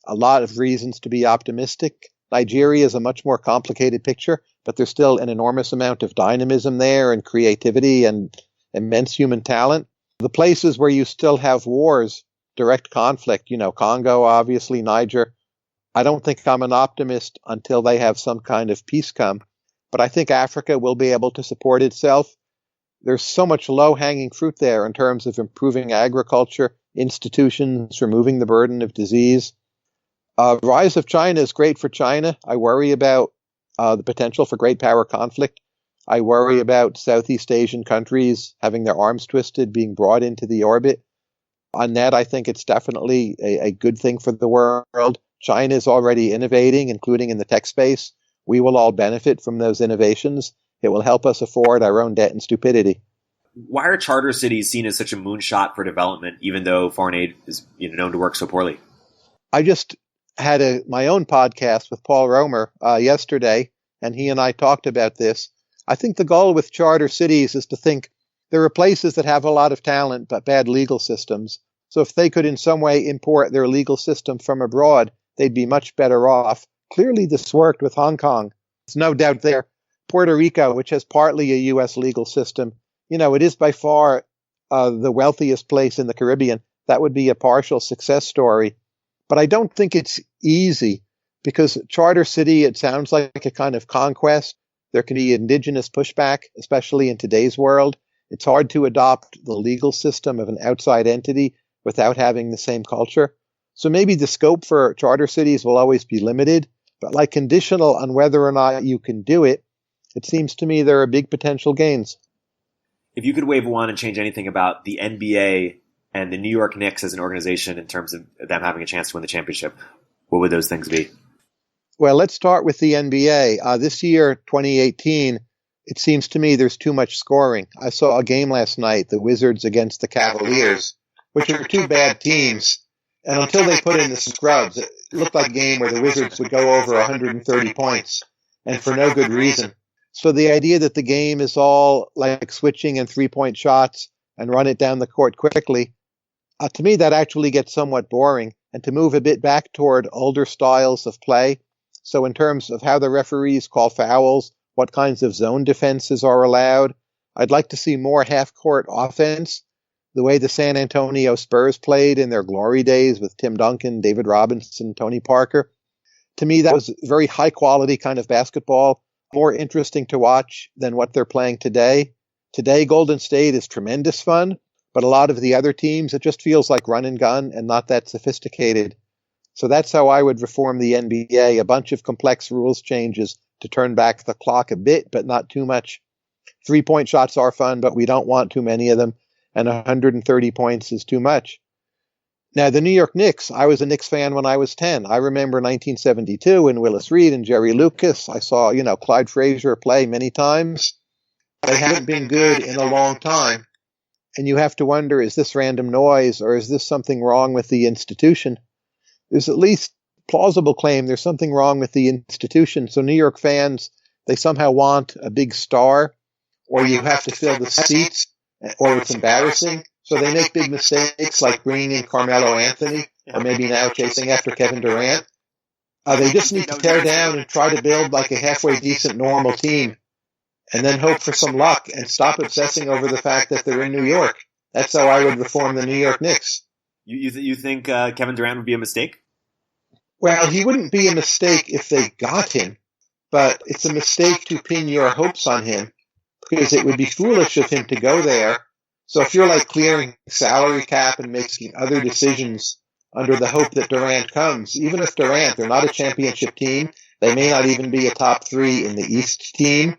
A lot of reasons to be optimistic. Nigeria is a much more complicated picture, but there's still an enormous amount of dynamism there and creativity and immense human talent. The places where you still have wars, direct conflict, Congo, obviously, Niger. I don't think I'm an optimist until they have some kind of peace come, but I think Africa will be able to support itself. There's so much low-hanging fruit there in terms of improving agriculture, institutions, removing the burden of disease. Rise of China is great for China. I worry about the potential for great power conflict. I worry about Southeast Asian countries having their arms twisted, being brought into the orbit. On that, I think it's definitely a good thing for the world. China is already innovating, including in the tech space. We will all benefit from those innovations. It will help us afford our own debt and stupidity. Why are charter cities seen as such a moonshot for development, even though foreign aid is known to work so poorly? I just had my own podcast with Paul Romer yesterday, and he and I talked about this. I think the goal with charter cities is to think there are places that have a lot of talent but bad legal systems. So if they could in some way import their legal system from abroad, they'd be much better off. Clearly this worked with Hong Kong. There's no doubt there. Puerto Rico, which has partly a U.S. legal system, it is by far the wealthiest place in the Caribbean. That would be a partial success story. But I don't think it's easy because charter city, it sounds like a kind of conquest. There can be indigenous pushback, especially in today's world. It's hard to adopt the legal system of an outside entity without having the same culture. So maybe the scope for charter cities will always be limited, but like conditional on whether or not you can do it, it seems to me there are big potential gains. If you could wave a wand and change anything about the NBA and the New York Knicks as an organization in terms of them having a chance to win the championship, what would those things be? Well, let's start with the NBA. This year, 2018, it seems to me there's too much scoring. I saw a game last night, the Wizards against the Cavaliers, which are two bad teams. And until they put in the scrubs, it looked like a game where the Wizards would go over 130 points, and for no good reason. So the idea that the game is all like switching and three-point shots and run it down the court quickly, to me that actually gets somewhat boring. And to move a bit back toward older styles of play, so in terms of how the referees call fouls, what kinds of zone defenses are allowed, I'd like to see more half-court offense, the way the San Antonio Spurs played in their glory days with Tim Duncan, David Robinson, Tony Parker. To me, that was very high-quality kind of basketball, more interesting to watch than what they're playing today. Today, Golden State is tremendous fun, but a lot of the other teams, it just feels like run and gun and not that sophisticated. So that's how I would reform the NBA, a bunch of complex rules changes to turn back the clock a bit, but not too much. Three-point shots are fun, but we don't want too many of them, and 130 points is too much. Now, the New York Knicks, I was a Knicks fan when I was 10. I remember 1972 and Willis Reed and Jerry Lucas. I saw, Clyde Frazier play many times. They haven't been good in a long time. And you have to wonder, is this random noise or is this something wrong with the institution? There's at least plausible claim there's something wrong with the institution. So New York fans, they somehow want a big star, or you have to fill the seats, or it's embarrassing. So they make big mistakes like bringing in Carmelo Anthony, or maybe now chasing after Kevin Durant. They just need to tear down and try to build like a halfway decent normal team. and then hope for some luck and stop obsessing over the fact that they're in New York. That's how I would reform the New York Knicks. You think Kevin Durant would be a mistake? Well, he wouldn't be a mistake if they got him, but it's a mistake to pin your hopes on him because it would be foolish of him to go there. So if you're like clearing salary cap and making other decisions under the hope that Durant comes, even if Durant, they're not a championship team, they may not even be a top 3 in the East team.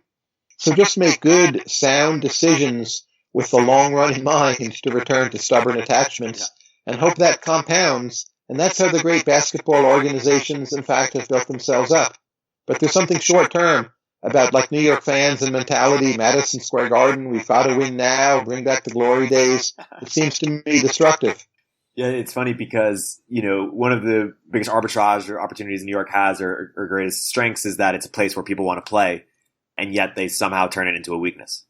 So just make good, sound decisions with the long run in mind to return to stubborn attachments and hope that compounds. And that's how the great basketball organizations, in fact, have built themselves up. But there's something short term about like New York fans and mentality, Madison Square Garden, we've got to win now, bring back the glory days. It seems to me destructive. Yeah, it's funny because, one of the biggest arbitrage or opportunities New York has or greatest strengths is that it's a place where people want to play, and yet they somehow turn it into a weakness.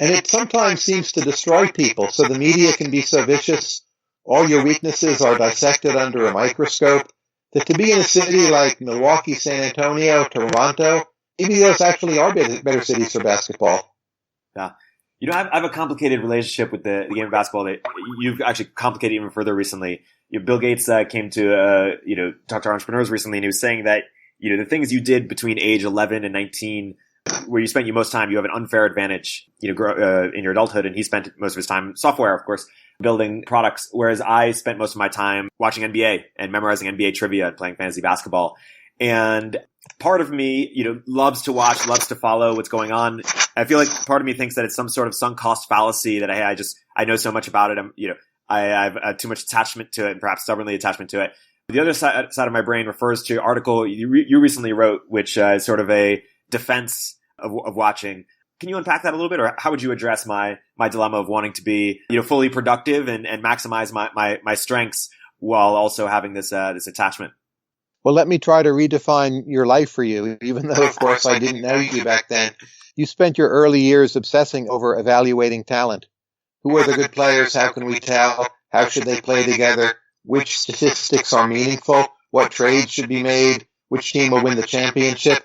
And it sometimes seems to destroy people. So the media can be so vicious. All your weaknesses are dissected under a microscope. That to be in a city like Milwaukee, San Antonio, Toronto, maybe those actually are better cities for basketball. Yeah. I have a complicated relationship with the game of basketball that you've actually complicated even further recently. Bill Gates came to talk to our entrepreneurs recently, and he was saying that the things you did between age 11 and 19, where you spent most time, you have an unfair advantage in your adulthood, and he spent most of his time software, of course, building products, whereas I spent most of my time watching NBA and memorizing NBA trivia and playing fantasy basketball. And part of me, loves to watch, loves to follow what's going on. I feel like part of me thinks that it's some sort of sunk cost fallacy that I know so much about it. I have too much attachment to it, and perhaps stubbornly attachment to it. The other side of my brain refers to an article you recently wrote, which is sort of a defense of watching. Can you unpack that a little bit, or how would you address my dilemma of wanting to be fully productive and maximize my strengths while also having this attachment? Well, let me try to redefine your life for you, even though, of course, I didn't know you back then. You spent your early years obsessing over evaluating talent. Who are the good players? How can we tell? How should they play together? Which statistics are meaningful? What trades should be made? Which team will win the championship?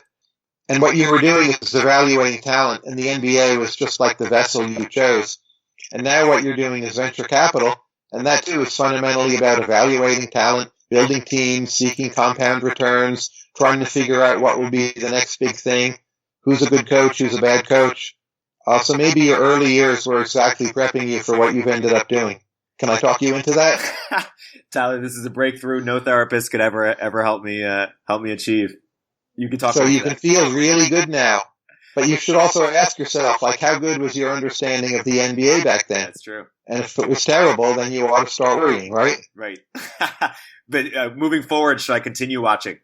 And what you were doing is evaluating talent, and the NBA was just like the vessel you chose. And now what you're doing is venture capital, and that too is fundamentally about evaluating talent, building teams, seeking compound returns, trying to figure out what will be the next big thing, who's a good coach, who's a bad coach. So maybe your early years were exactly prepping you for what you've ended up doing. Can I talk you into that? Tyler, this is a breakthrough no therapist could ever help me achieve. You can talk. So you can feel really good now, but you should also ask yourself, like, how good was your understanding of the NBA back then? That's true. And if it was terrible, then you ought to start worrying, right? Right. But moving forward, should I continue watching?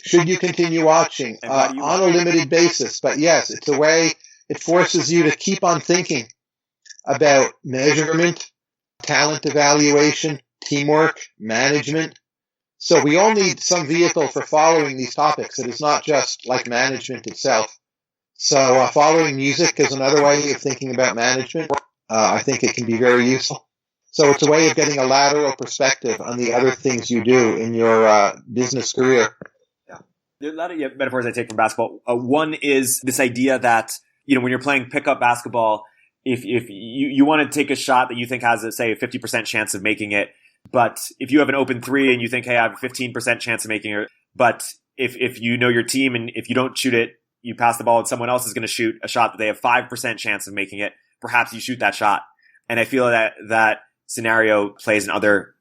Should you continue watching? On a limited basis. But yes, it's a way, it forces you to keep on thinking about measurement, talent evaluation, teamwork, management. So we all need some vehicle for following these topics. It is not just like management itself. So following music is another way of thinking about management. I think it can be very useful. So it's a way of getting a lateral perspective on the other things you do in your business career. Yeah. There are a lot of metaphors I take from basketball. One is this idea that, when you're playing pickup basketball, if you want to take a shot that you think has, say, a 50% chance of making it, but if you have an open three and you think, hey, I have a 15% chance of making it, but if you know your team and if you don't shoot it, you pass the ball and someone else is going to shoot a shot that they have 5% chance of making it, perhaps you shoot that shot. And I feel that scenario plays in other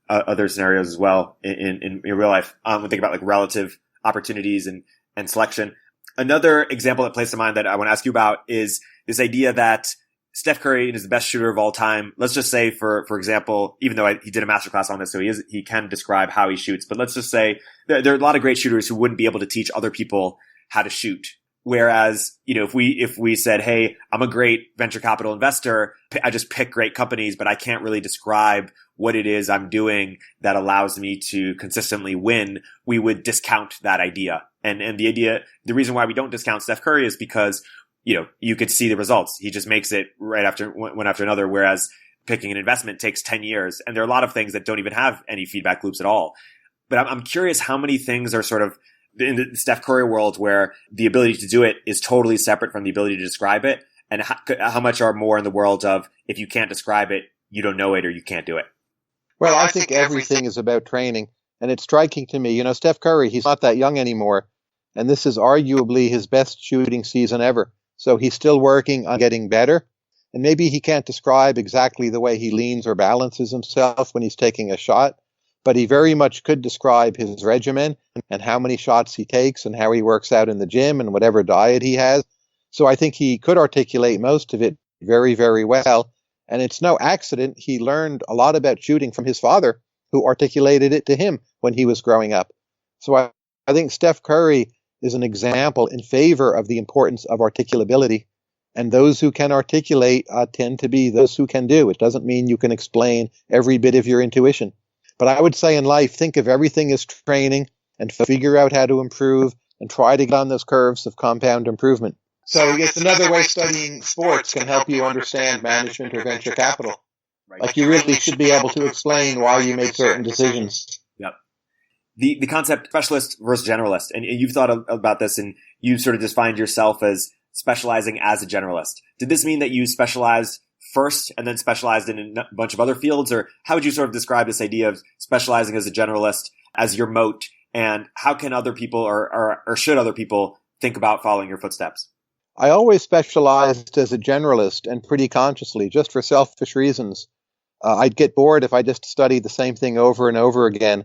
scenarios as well in real life. When we think about like relative opportunities and selection. Another example that plays to mind that I want to ask you about is this idea that Steph Curry is the best shooter of all time. Let's just say, for example, even though he did a masterclass on this, so he can describe how he shoots. But let's just say there are a lot of great shooters who wouldn't be able to teach other people how to shoot. Whereas, if we said, hey, I'm a great venture capital investor, I just pick great companies, but I can't really describe what it is I'm doing that allows me to consistently win, we would discount that idea. And the reason why we don't discount Steph Curry is because, you could see the results. He just makes it right after one after another. Whereas picking an investment takes 10 years. And there are a lot of things that don't even have any feedback loops at all. But I'm curious how many things are sort of in the Steph Curry world where the ability to do it is totally separate from the ability to describe it? And how much are more in the world of if you can't describe it, you don't know it or you can't do it? Well, I think everything is about training. And it's striking to me, Steph Curry, he's not that young anymore. And this is arguably his best shooting season ever. So he's still working on getting better. And maybe he can't describe exactly the way he leans or balances himself when he's taking a shot, but he very much could describe his regimen and how many shots he takes and how he works out in the gym and whatever diet he has. So I think he could articulate most of it very, very well. And it's no accident he learned a lot about shooting from his father, who articulated it to him when he was growing up. So I think Steph Curry is an example in favor of the importance of articulability. And those who can articulate tend to be those who can do. It doesn't mean you can explain every bit of your intuition. But I would say in life, think of everything as training and figure out how to improve and try to get on those curves of compound improvement. So it's another way studying sports can help you understand management or venture capital. Right. Like you really should be able to explain why you make certain decisions. Yep. The concept specialist versus generalist, and you've thought about this and you've sort of defined yourself as specializing as a generalist. Did this mean that you specialized first and then specialized in a bunch of other fields? Or how would you sort of describe this idea of specializing as a generalist as your moat? And how can other people or should other people think about following your footsteps? I always specialized as a generalist and pretty consciously, just for selfish reasons. I'd get bored if I just studied the same thing over and over again.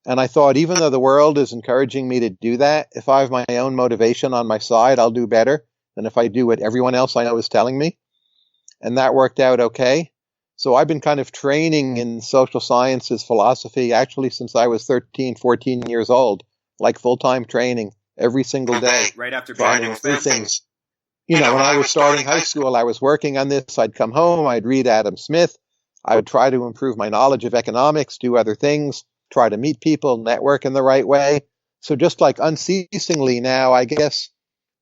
And I thought, even though the world is encouraging me to do that, if I have my own motivation on my side, I'll do better than if I do what everyone else I know is telling me. And that worked out okay. So I've been kind of training in social sciences philosophy actually since I was 13, 14 years old, like full-time training every single day. Right after trying to do things. When I was starting high school, I was working on this. I'd come home, I'd read Adam Smith. I would try to improve my knowledge of economics, do other things, try to meet people, network in the right way. So just like unceasingly now, I guess,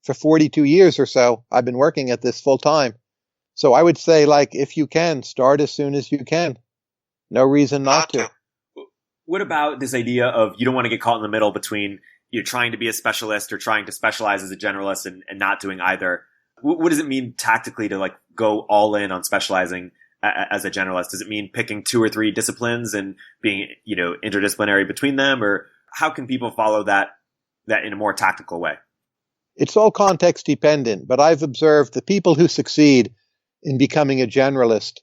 for 42 years or so, I've been working at this full time. So I would say, if you can, start as soon as you can. No reason not to. What about this idea of you don't want to get caught in the middle between you're trying to be a specialist or trying to specialize as a generalist and not doing either? What does it mean tactically to go all in on specializing as a generalist? Does it mean picking 2 or 3 disciplines and being, interdisciplinary between them? Or how can people follow that in a more tactical way? It's all context dependent, but I've observed the people who succeed in becoming a generalist,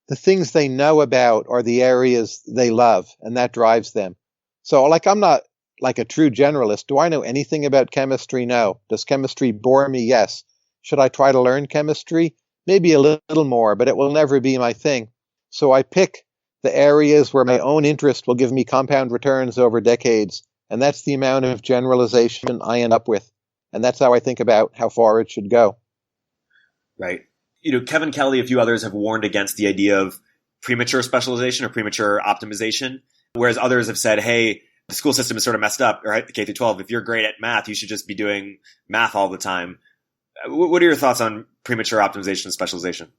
the things they know about are the areas they love, and that drives them. So I'm not like a true generalist. Do I know anything about chemistry? No. Does chemistry bore me? Yes. Should I try to learn chemistry? Maybe a little more, but it will never be my thing. So I pick the areas where my own interest will give me compound returns over decades, and that's the amount of generalization I end up with. And that's how I think about how far it should go. Right. Kevin Kelly, a few others have warned against the idea of premature specialization or premature optimization, whereas others have said, hey, the school system is sort of messed up, right? The K through 12. If you're great at math, you should just be doing math all the time. What are your thoughts on premature optimization and specialization?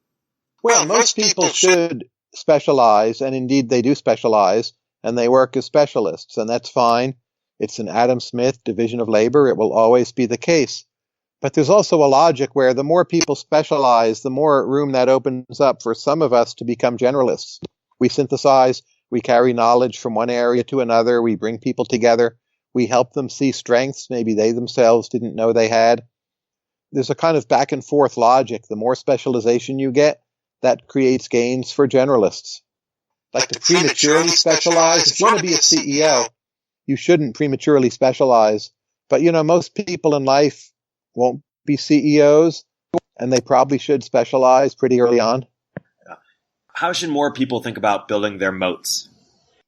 Well, most people should specialize, and indeed they do specialize, and they work as specialists, and that's fine. It's an Adam Smith division of labor. It will always be the case. But there's also a logic where the more people specialize, the more room that opens up for some of us to become generalists. We synthesize, we carry knowledge from one area to another, we bring people together, we help them see strengths maybe they themselves didn't know they had. There's a kind of back and forth logic. The more specialization you get, that creates gains for generalists. Like to prematurely specialize, if you want to be a CEO, you shouldn't prematurely specialize. But most people in life won't be CEOs, and they probably should specialize pretty early on. How should more people think about building their moats?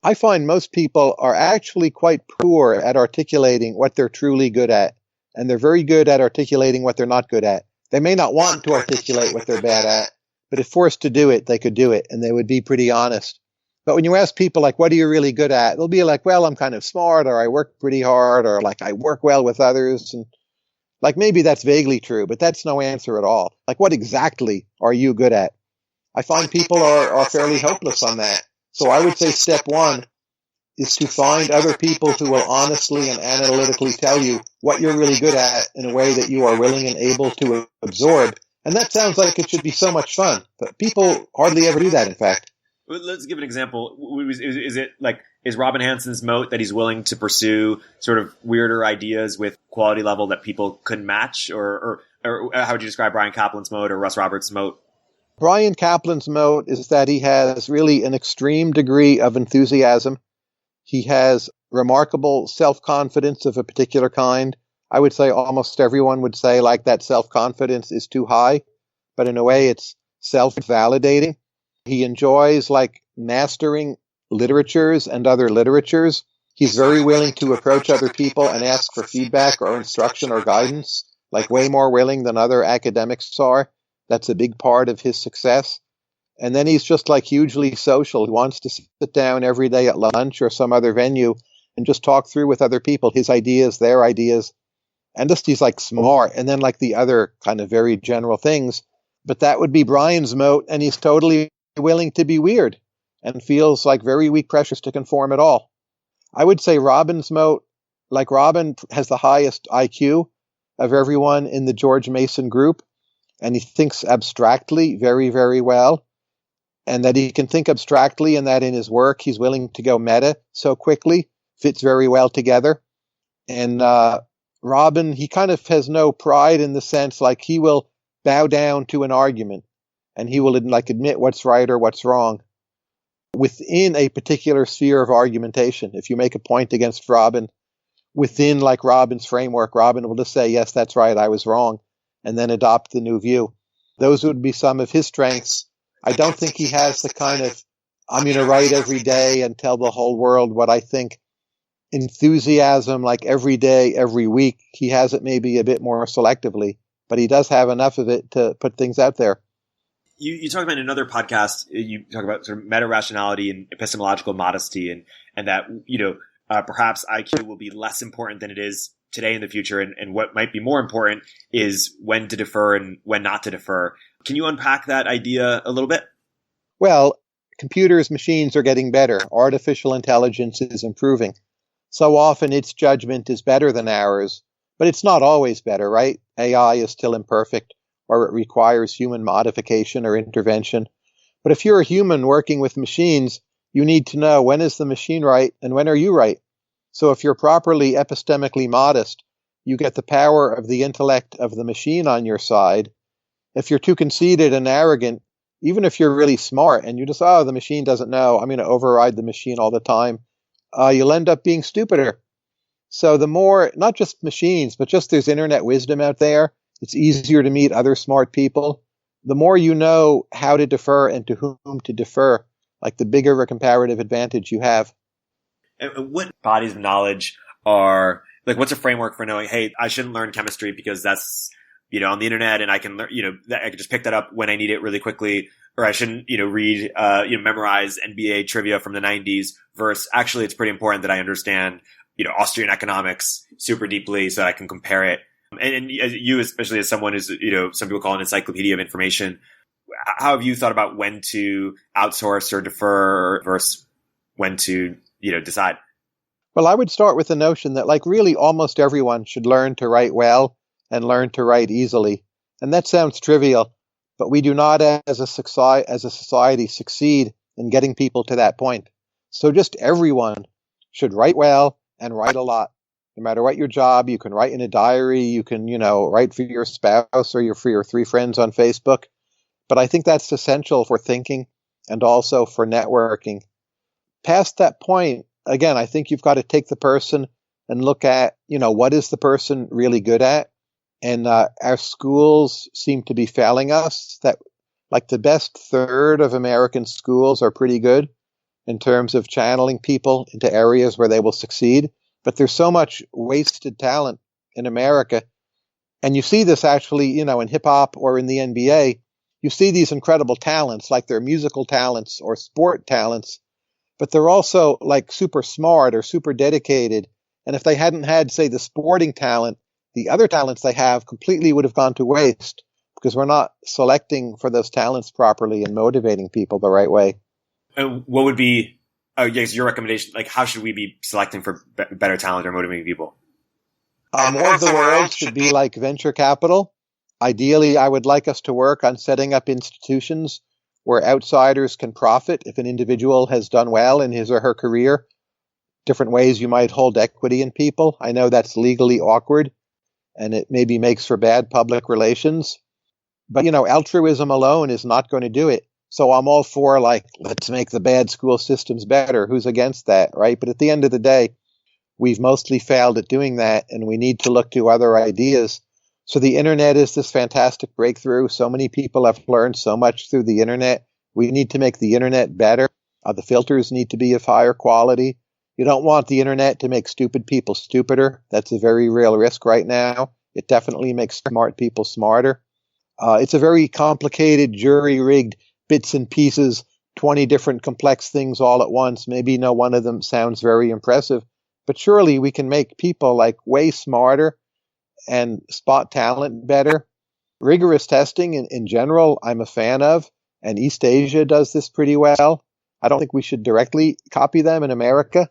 I find most people are actually quite poor at articulating what they're truly good at, and they're very good at articulating what they're not good at. They may not want to articulate what they're bad at, but if forced to do it, they could do it, and they would be pretty honest. But when you ask people, what are you really good at? They'll be like, well, I'm kind of smart, or I work pretty hard, or I work well with others, and maybe that's vaguely true, but that's no answer at all. What exactly are you good at? I find people are fairly hopeless on that. So I would say step one, is to find other people who will honestly and analytically tell you what you're really good at in a way that you are willing and able to absorb. And that sounds like it should be so much fun, but people hardly ever do that, in fact. Let's give an example. Is it like, is Robin Hansen's moat that he's willing to pursue sort of weirder ideas with quality level that people couldn't match? Or how would you describe Brian Kaplan's moat or Russ Roberts' moat? Brian Kaplan's moat is that he has really an extreme degree of enthusiasm. He has remarkable self-confidence of a particular kind. I would say almost everyone would say like that self-confidence is too high, but in a way it's self-validating. He enjoys like mastering literatures and other literatures. He's very willing to approach other people and ask for feedback or instruction or guidance, like way more willing than other academics are. That's a big part of his success. And then he's just like hugely social. He wants to sit down every day at lunch or some other venue and just talk through with other people his ideas, their ideas. And just he's like smart. And then like the other kind of very general things. But that would be Brian's moat. And he's totally willing to be weird and feels like very weak pressures to conform at all. I would say Robin's moat, like Robin has the highest IQ of everyone in the George Mason group. And he thinks abstractly very, very well. And that he can think abstractly and that in his work he's willing to go meta so quickly, fits very well together. And Robin, he kind of has no pride in the sense like he will bow down to an argument and he will like admit what's right or what's wrong within a particular sphere of argumentation. If you make a point against Robin, within like Robin's framework, Robin will just say, yes, that's right, I was wrong, and then adopt the new view. Those would be some of his strengths. I don't think he has the kind of, I'm going to write every day and tell the whole world what I think enthusiasm like every day, every week. He has it maybe a bit more selectively, but he does have enough of it to put things out there. You talk about in another podcast, you talk about sort of meta-rationality and epistemological modesty and that, perhaps IQ will be less important than it is today in the future. And what might be more important is when to defer and when not to defer. Can you unpack that idea a little bit? Well, computers, machines are getting better. Artificial intelligence is improving. So often its judgment is better than ours, but it's not always better, right? AI is still imperfect, or it requires human modification or intervention. But if you're a human working with machines, you need to know when is the machine right and when are you right. So if you're properly epistemically modest, you get the power of the intellect of the machine on your side. If you're too conceited and arrogant, even if you're really smart and you just, the machine doesn't know, I'm going to override the machine all the time, you'll end up being stupider. So the more, not just machines, but just there's internet wisdom out there, it's easier to meet other smart people. The more you know how to defer and to whom to defer, like the bigger a comparative advantage you have. And what bodies of knowledge are, like, what's a framework for knowing, hey, I shouldn't learn chemistry because that's, on the internet and I can learn, I can just pick that up when I need it really quickly, or I shouldn't, read, memorize NBA trivia from the 90s versus actually it's pretty important that I understand, Austrian economics super deeply so that I can compare it. And you, especially as someone who's, some people call it an encyclopedia of information, how have you thought about when to outsource or defer versus when to, decide? Well, I would start with the notion that like really almost everyone should learn to write well and learn to write easily. And that sounds trivial, but we do not as a society succeed in getting people to that point. So just everyone should write well and write a lot. No matter what your job, you can write in a diary, you can, write for your spouse or for your 3 friends on Facebook. But I think that's essential for thinking and also for networking. Past that point, again, I think you've got to take the person and look at, what is the person really good at? And our schools seem to be failing us. That like the best third of American schools are pretty good in terms of channeling people into areas where they will succeed. But there's so much wasted talent in America. And you see this actually, in hip hop or in the NBA. You see these incredible talents, like they're musical talents or sport talents, but they're also like super smart or super dedicated. And if they hadn't had, say, the sporting talent, the other talents they have completely would have gone to waste because we're not selecting for those talents properly and motivating people the right way. And what would be Oh, yes, your recommendation, like how should we be selecting for better talent or motivating people? More of the world should be like venture capital. Ideally, I would like us to work on setting up institutions where outsiders can profit if an individual has done well in his or her career. Different ways you might hold equity in people. I know that's legally awkward and it maybe makes for bad public relations. But, altruism alone is not going to do it. So I'm all for let's make the bad school systems better. Who's against that, right? But at the end of the day, we've mostly failed at doing that, and we need to look to other ideas. So the internet is this fantastic breakthrough. So many people have learned so much through the internet. We need to make the internet better. The filters need to be of higher quality. You don't want the internet to make stupid people stupider. That's a very real risk right now. It definitely makes smart people smarter. It's a very complicated, jury-rigged bits and pieces, 20 different complex things all at once. Maybe no one of them sounds very impressive. But surely we can make people way smarter and spot talent better. Rigorous testing in general, I'm a fan of, and East Asia does this pretty well. I don't think we should directly copy them in America,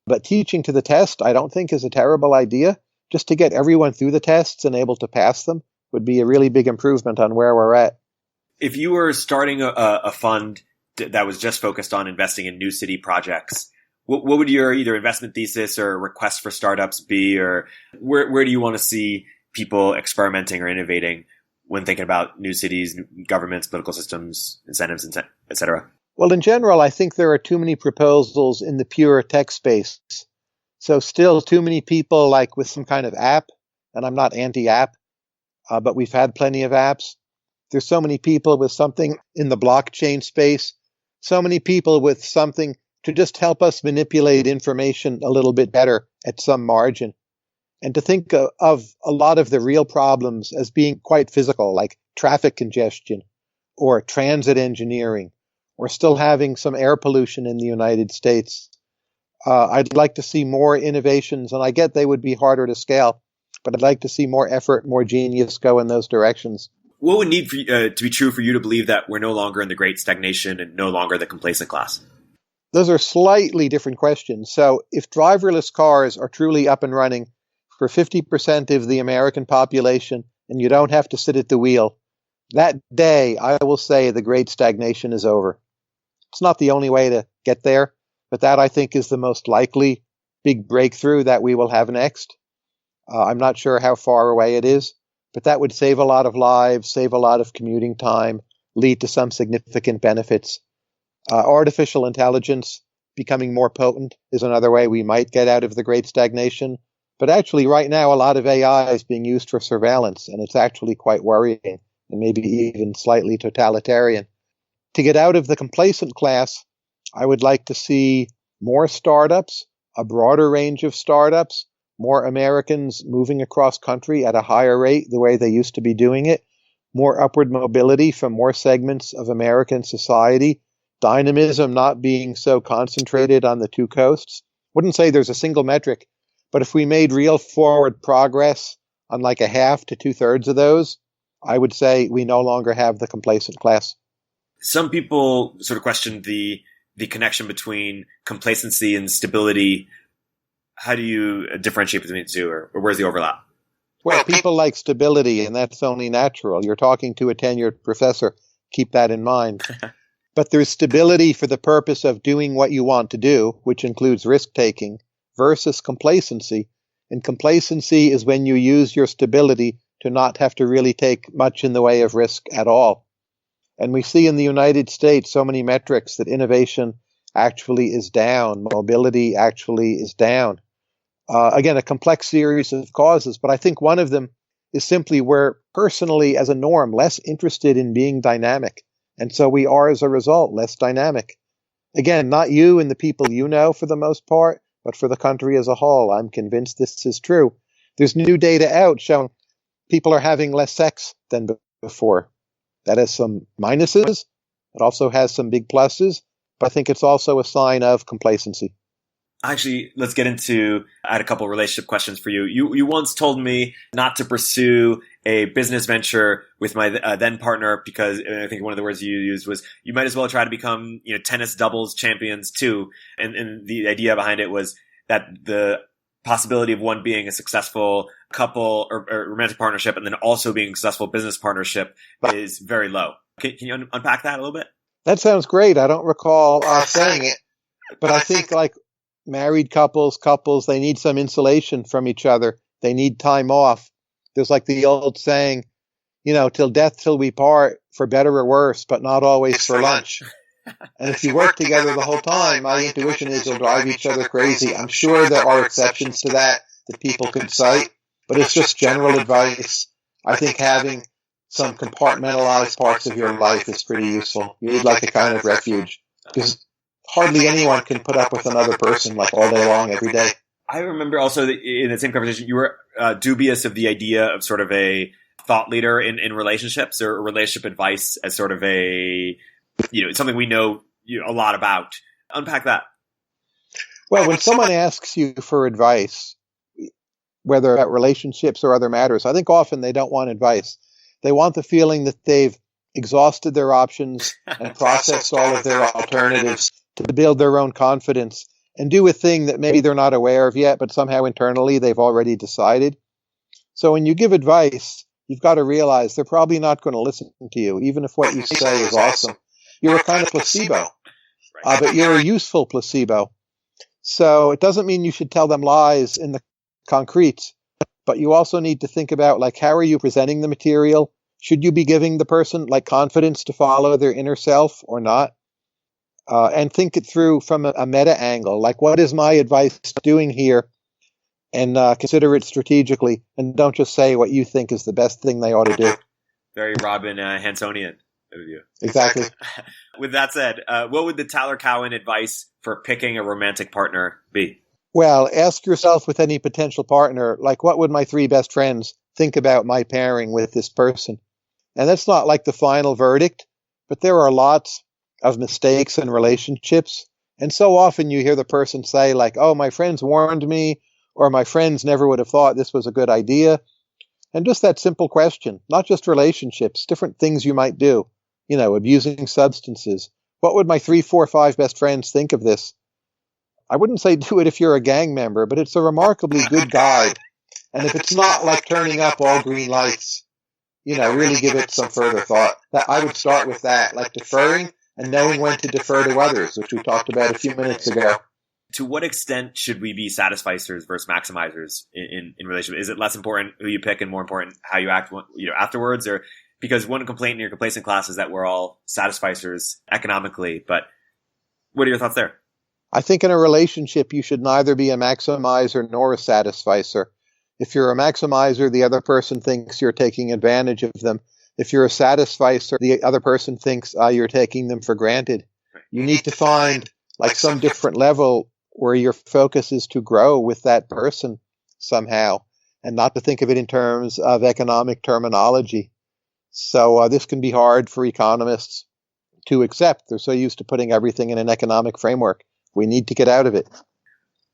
but teaching to the test I don't think is a terrible idea. Just to get everyone through the tests and able to pass them would be a really big improvement on where we're at. If you were starting a fund that was just focused on investing in new city projects, what would your either investment thesis or request for startups be, or where do you want to see people experimenting or innovating when thinking about new cities, governments, political systems, incentives, et cetera? Well, in general, I think there are too many proposals in the pure tech space. So still too many people with some kind of app, and I'm not anti-app, but we've had plenty of apps. There's so many people with something in the blockchain space, so many people with something to just help us manipulate information a little bit better at some margin. And to think of a lot of the real problems as being quite physical, like traffic congestion or transit engineering, or still having some air pollution in the United States. I'd like to see more innovations, and I get they would be harder to scale, but I'd like to see more effort, more genius go in those directions. What would need to be true for you to believe that we're no longer in the great stagnation and no longer the complacent class? Those are slightly different questions. So if driverless cars are truly up and running for 50% of the American population and you don't have to sit at the wheel, that day I will say the great stagnation is over. It's not the only way to get there, but that I think is the most likely big breakthrough that we will have next. I'm not sure how far away it is, but that would save a lot of lives, save a lot of commuting time, lead to some significant benefits. Artificial intelligence becoming more potent is another way we might get out of the great stagnation. But actually, right now, a lot of AI is being used for surveillance, and it's actually quite worrying and maybe even slightly totalitarian. To get out of the complacent class, I would like to see more startups, a broader range of startups, more Americans moving across country at a higher rate the way they used to be doing it, more upward mobility from more segments of American society, dynamism not being so concentrated on the two coasts. Wouldn't say there's a single metric, but if we made real forward progress on a half to 2/3 of those, I would say we no longer have the complacent class. Some people sort of question the connection between complacency and stability. How do you differentiate between the two, or where's the overlap? Well, people like stability, and that's only natural. You're talking to a tenured professor. Keep that in mind. But there's stability for the purpose of doing what you want to do, which includes risk-taking, versus complacency. And complacency is when you use your stability to not have to really take much in the way of risk at all. And we see in the United States so many metrics that innovation actually is down, mobility actually is down. Again, a complex series of causes, but I think one of them is simply we're personally, as a norm, less interested in being dynamic. And so we are, as a result, less dynamic. Again, not you and the people you know for the most part, but for the country as a whole. I'm convinced this is true. There's new data out showing people are having less sex than before. That has some minuses. It also has some big pluses, but I think it's also a sign of complacency. Actually, let's get into, I had a couple of relationship questions for you. You once told me not to pursue a business venture with my then partner because I think one of the words you used was you might as well try to become, tennis doubles champions too. And the idea behind it was that the possibility of one being a successful couple or romantic partnership and then also being a successful business partnership is very low. Can you unpack that a little bit? That sounds great. I don't recall saying it, but I think like married couples, they need some insulation from each other. They need time off. There's like the old saying, till death till we part, for better or worse, but not always for lunch. And if you work together the whole time, my intuition is you'll drive each other crazy. I'm sure there are exceptions to that people could cite, but it's just general advice. I think having some compartmentalized parts of your life is pretty useful. You need like a kind of refuge because hardly anyone can put up with another person like all day long every day. I remember also that in the same conversation, you were dubious of the idea of sort of a thought leader in relationships or relationship advice as sort of a, something we know a lot about. Unpack that. Well, when someone asks you for advice, whether about relationships or other matters, I think often they don't want advice. They want the feeling that they've exhausted their options and processed all of their alternatives to build their own confidence and do a thing that maybe they're not aware of yet, but somehow internally they've already decided. So when you give advice, you've got to realize they're probably not going to listen to you, even if what you say is awesome. You're a kind of placebo, but you're a useful placebo. So it doesn't mean you should tell them lies in the concrete, but you also need to think about, like, how are you presenting the material? Should you be giving the person, like, confidence to follow their inner self or not? And think it through from a meta angle, like, what is my advice doing here? And consider it strategically, and don't just say what you think is the best thing they ought to do. Very Robin Hansonian of you. Exactly. With that said, what would the Tyler Cowen advice for picking a romantic partner be? Well, ask yourself with any potential partner, like, what would my 3 best friends think about my pairing with this person? And that's not like the final verdict, but there are lots of mistakes in relationships. And so often you hear the person say, like, oh, my friends warned me, or my friends never would have thought this was a good idea. And just that simple question, not just relationships, different things you might do, abusing substances. What would my 3, 4, 5 best friends think of this? I wouldn't say do it if you're a gang member, but it's a remarkably good guide. And if it's not like turning up all green lights, really give it some further thought. That I would start with that, like deferring and knowing when to defer to others, which we talked about a few minutes ago. To what extent should we be satisficers versus maximizers in relationship? Is it less important who you pick and more important how you act, afterwards? Or because one complaint in your complacent class is that we're all satisficers economically, but what are your thoughts there? I think in a relationship, you should neither be a maximizer nor a satisficer. If you're a maximizer, the other person thinks you're taking advantage of them. If you're a satisficer, the other person thinks you're taking them for granted. You need to find like some different level where your focus is to grow with that person somehow and not to think of it in terms of economic terminology. So this can be hard for economists to accept. They're so used to putting everything in an economic framework. We need to get out of it.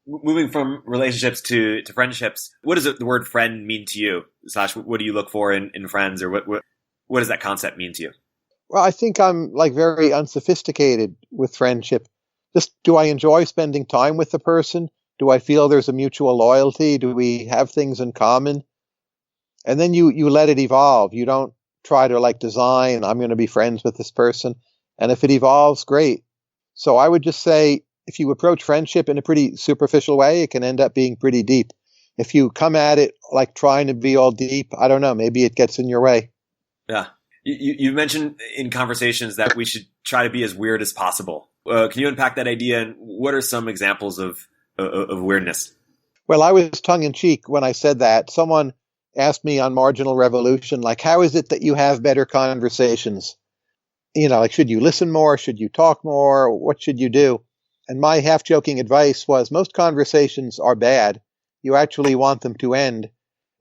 Moving from relationships to friendships, what does the word friend mean to you? / what do you look for in friends, or what does that concept mean to you? Well, I think I'm like very unsophisticated with friendship. Just, do I enjoy spending time with the person? Do I feel there's a mutual loyalty? Do we have things in common? And then you let it evolve. You don't try to like design, I'm going to be friends with this person. And if it evolves, great. So I would just say, if you approach friendship in a pretty superficial way, it can end up being pretty deep. If you come at it like trying to be all deep, I don't know, maybe it gets in your way. Yeah. You mentioned in conversations that we should try to be as weird as possible. Can you unpack that idea, and what are some examples of weirdness? Well, I was tongue-in-cheek when I said that. Someone asked me on Marginal Revolution, like, how is it that you have better conversations? Like, should you listen more? Should you talk more? What should you do? And my half-joking advice was, most conversations are bad. You actually want them to end,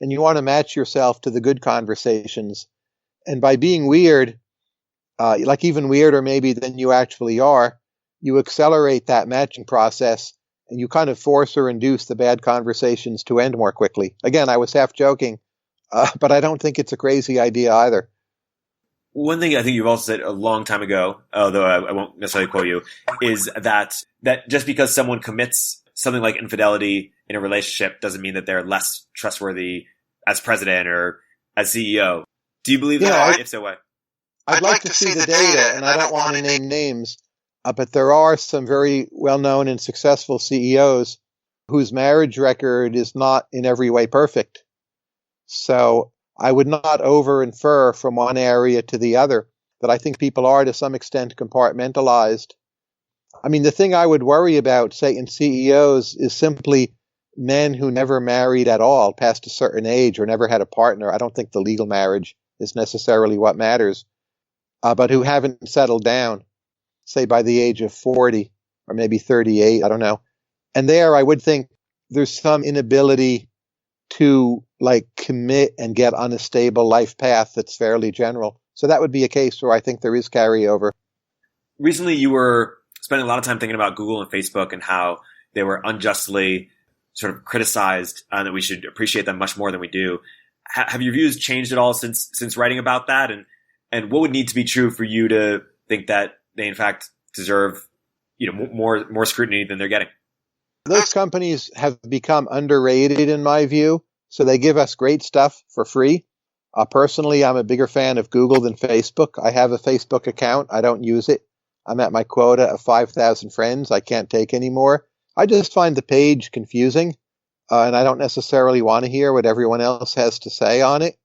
and you want to match yourself to the good conversations. And by being weird, like even weirder maybe than you actually are, you accelerate that matching process, and you kind of force or induce the bad conversations to end more quickly. Again, I was half joking, but I don't think it's a crazy idea either. One thing I think you've also said a long time ago, although I won't necessarily quote you, is that just because someone commits something like infidelity in a relationship doesn't mean that they're less trustworthy as president or as CEO. Do you believe that? If so, why? I'd like to see the data, and I don't want to name names, but there are some very well-known and successful CEOs whose marriage record is not in every way perfect. So I would not over-infer from one area to the other that I think people are to some extent compartmentalized. I mean, the thing I would worry about, say, in CEOs is simply men who never married at all past a certain age or never had a partner. I don't think the legal marriage is necessarily what matters, but who haven't settled down, say, by the age of 40 or maybe 38, I don't know. And there I would think there's some inability to commit and get on a stable life path that's fairly general. So that would be a case where I think there is carryover. Recently, you were spending a lot of time thinking about Google and Facebook and how they were unjustly sort of criticized and that we should appreciate them much more than we do. Have your views changed at all since writing about that? And what would need to be true for you to think that they in fact deserve, more scrutiny than they're getting? Those companies have become underrated in my view. So they give us great stuff for free. Personally, I'm a bigger fan of Google than Facebook. I have a Facebook account. I don't use it. I'm at my quota of 5,000 friends. I can't take any more. I just find the page confusing, and I don't necessarily want to hear what everyone else has to say on it.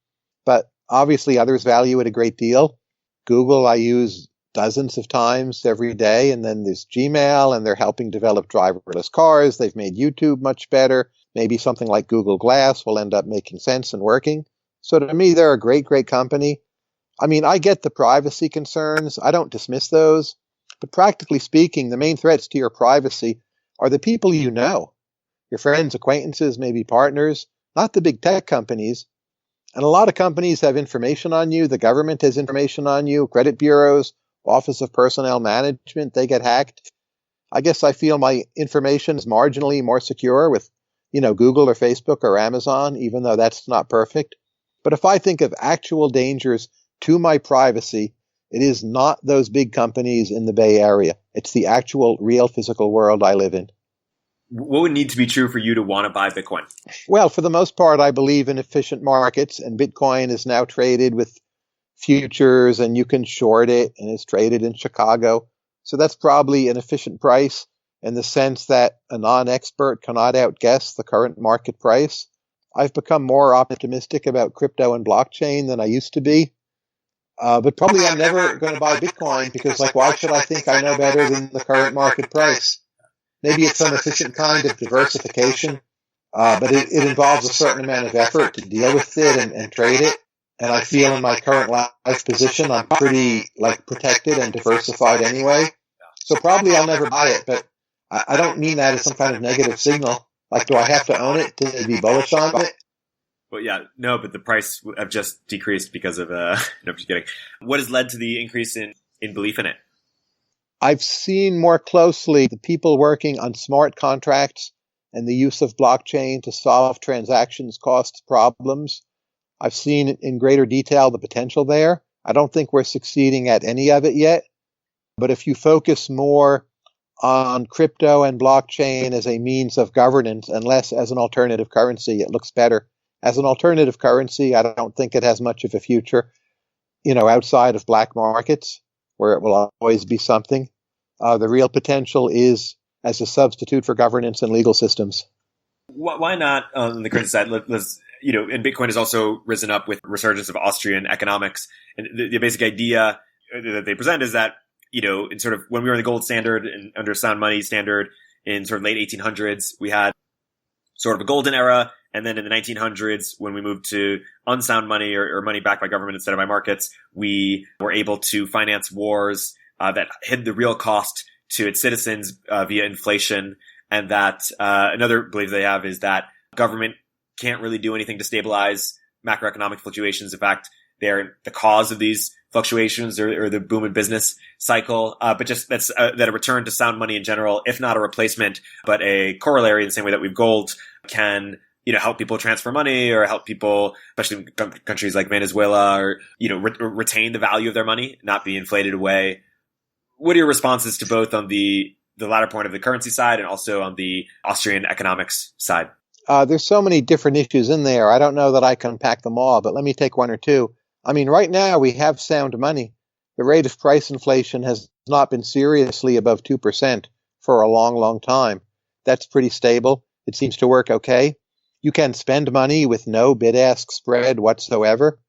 But obviously, others value it a great deal. Google, I use dozens of times every day. And then there's Gmail, and they're helping develop driverless cars. They've made YouTube much better. Maybe something like Google Glass will end up making sense and working. So to me, they're a great, great company. I mean, I get the privacy concerns. I don't dismiss those. But practically speaking, the main threats to your privacy are the people you know, your friends, acquaintances, maybe partners, not the big tech companies. And a lot of companies have information on you. The government has information on you. Credit bureaus, Office of Personnel Management, they get hacked. I guess I feel my information is marginally more secure with, Google or Facebook or Amazon, even though that's not perfect. But if I think of actual dangers to my privacy, it is not those big companies in the Bay Area. It's the actual real physical world I live in. What would need to be true for you to want to buy Bitcoin? Well, for the most part, I believe in efficient markets, and Bitcoin is now traded with futures, and you can short it, and it's traded in Chicago. So that's probably an efficient price in the sense that a non-expert cannot outguess the current market price. I've become more optimistic about crypto and blockchain than I used to be. But probably I'm never going to buy Bitcoin because, why should I think I know better than the current market price? Maybe it's some efficient kind of diversification, but it involves a certain amount of effort to deal with it and trade it. And I feel in my current life position, I'm pretty protected and diversified anyway. So probably I'll never buy it, but I don't mean that as some kind of negative signal. Do I have to own it to be bullish on it? Well, yeah, no, but the price have just decreased because of, no, I'm just kidding. What has led to the increase in belief in it? I've seen more closely the people working on smart contracts and the use of blockchain to solve transactions costs problems. I've seen in greater detail the potential there. I don't think we're succeeding at any of it yet. But if you focus more on crypto and blockchain as a means of governance and less as an alternative currency, it looks better. As an alternative currency, I don't think it has much of a future, outside of black markets, where it will always be something. The real potential is as a substitute for governance and legal systems. Why not on the currency side? And Bitcoin has also risen up with resurgence of Austrian economics. And the basic idea that they present is that, in sort of when we were in the gold standard and under sound money standard in sort of late 1800s, we had sort of a golden era. And then in the 1900s, when we moved to unsound money or money backed by government instead of by markets, we were able to finance wars that hid the real cost to its citizens via inflation. And that another belief they have is that government can't really do anything to stabilize macroeconomic fluctuations. In fact, they're the cause of these fluctuations or the boom in business cycle, but just that a return to sound money in general, if not a replacement, but a corollary in the same way that we've gold, can help people transfer money or help people, especially in countries like Venezuela, or retain the value of their money, not be inflated away. What are your responses to both on the latter point of the currency side and also on the Austrian economics side? There's so many different issues in there. I don't know that I can unpack them all, but let me take one or two. I mean, right now we have sound money. The rate of price inflation has not been seriously above 2% for a long, long time. That's pretty stable. It seems to work okay. You can spend money with no bid-ask spread whatsoever.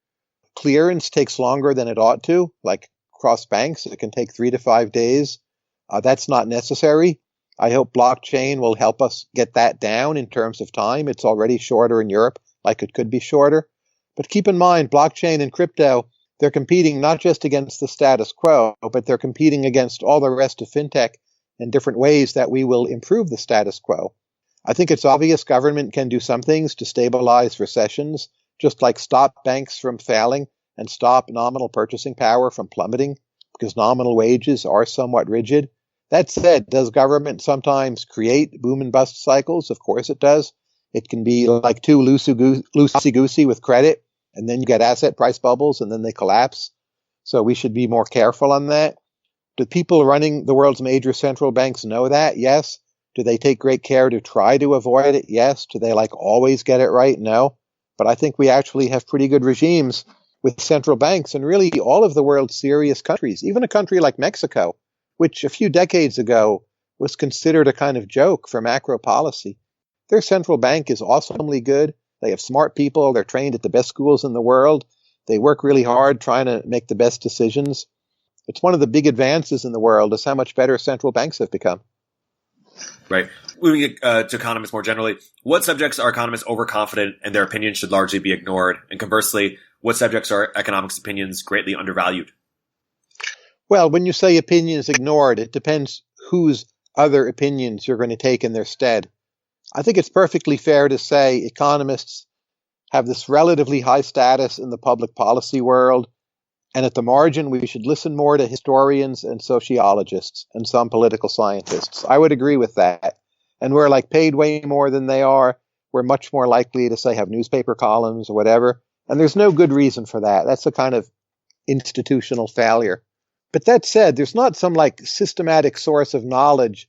Clearance takes longer than it ought to, like cross banks. It can take 3 to 5 days. That's not necessary. I hope blockchain will help us get that down in terms of time. It's already shorter in Europe, like it could be shorter. But keep in mind, blockchain and crypto, they're competing not just against the status quo, but they're competing against all the rest of fintech in different ways that we will improve the status quo. I think it's obvious government can do some things to stabilize recessions, just like stop banks from failing and stop nominal purchasing power from plummeting, because nominal wages are somewhat rigid. That said, does government sometimes create boom and bust cycles? Of course it does. It can be like too loosey-goosey with credit, and then you get asset price bubbles, and then they collapse. So we should be more careful on that. Do people running the world's major central banks know that? Yes. Do they take great care to try to avoid it? Yes. Do they always get it right? No. But I think we actually have pretty good regimes with central banks, and really all of the world's serious countries, even a country like Mexico, which a few decades ago was considered a kind of joke for macro policy. Their central bank is awesomely good. They have smart people. They're trained at the best schools in the world. They work really hard trying to make the best decisions. It's one of the big advances in the world is how much better central banks have become. Right. Moving to economists more generally, what subjects are economists overconfident and their opinions should largely be ignored? And conversely, what subjects are economics' opinions greatly undervalued? Well, when you say opinions ignored, it depends whose other opinions you're going to take in their stead. I think it's perfectly fair to say economists have this relatively high status in the public policy world, and at the margin, we should listen more to historians and sociologists and some political scientists. I would agree with that. And we're paid way more than they are. We're much more likely to, say, have newspaper columns or whatever. And there's no good reason for that. That's a kind of institutional failure. But that said, there's not some systematic source of knowledge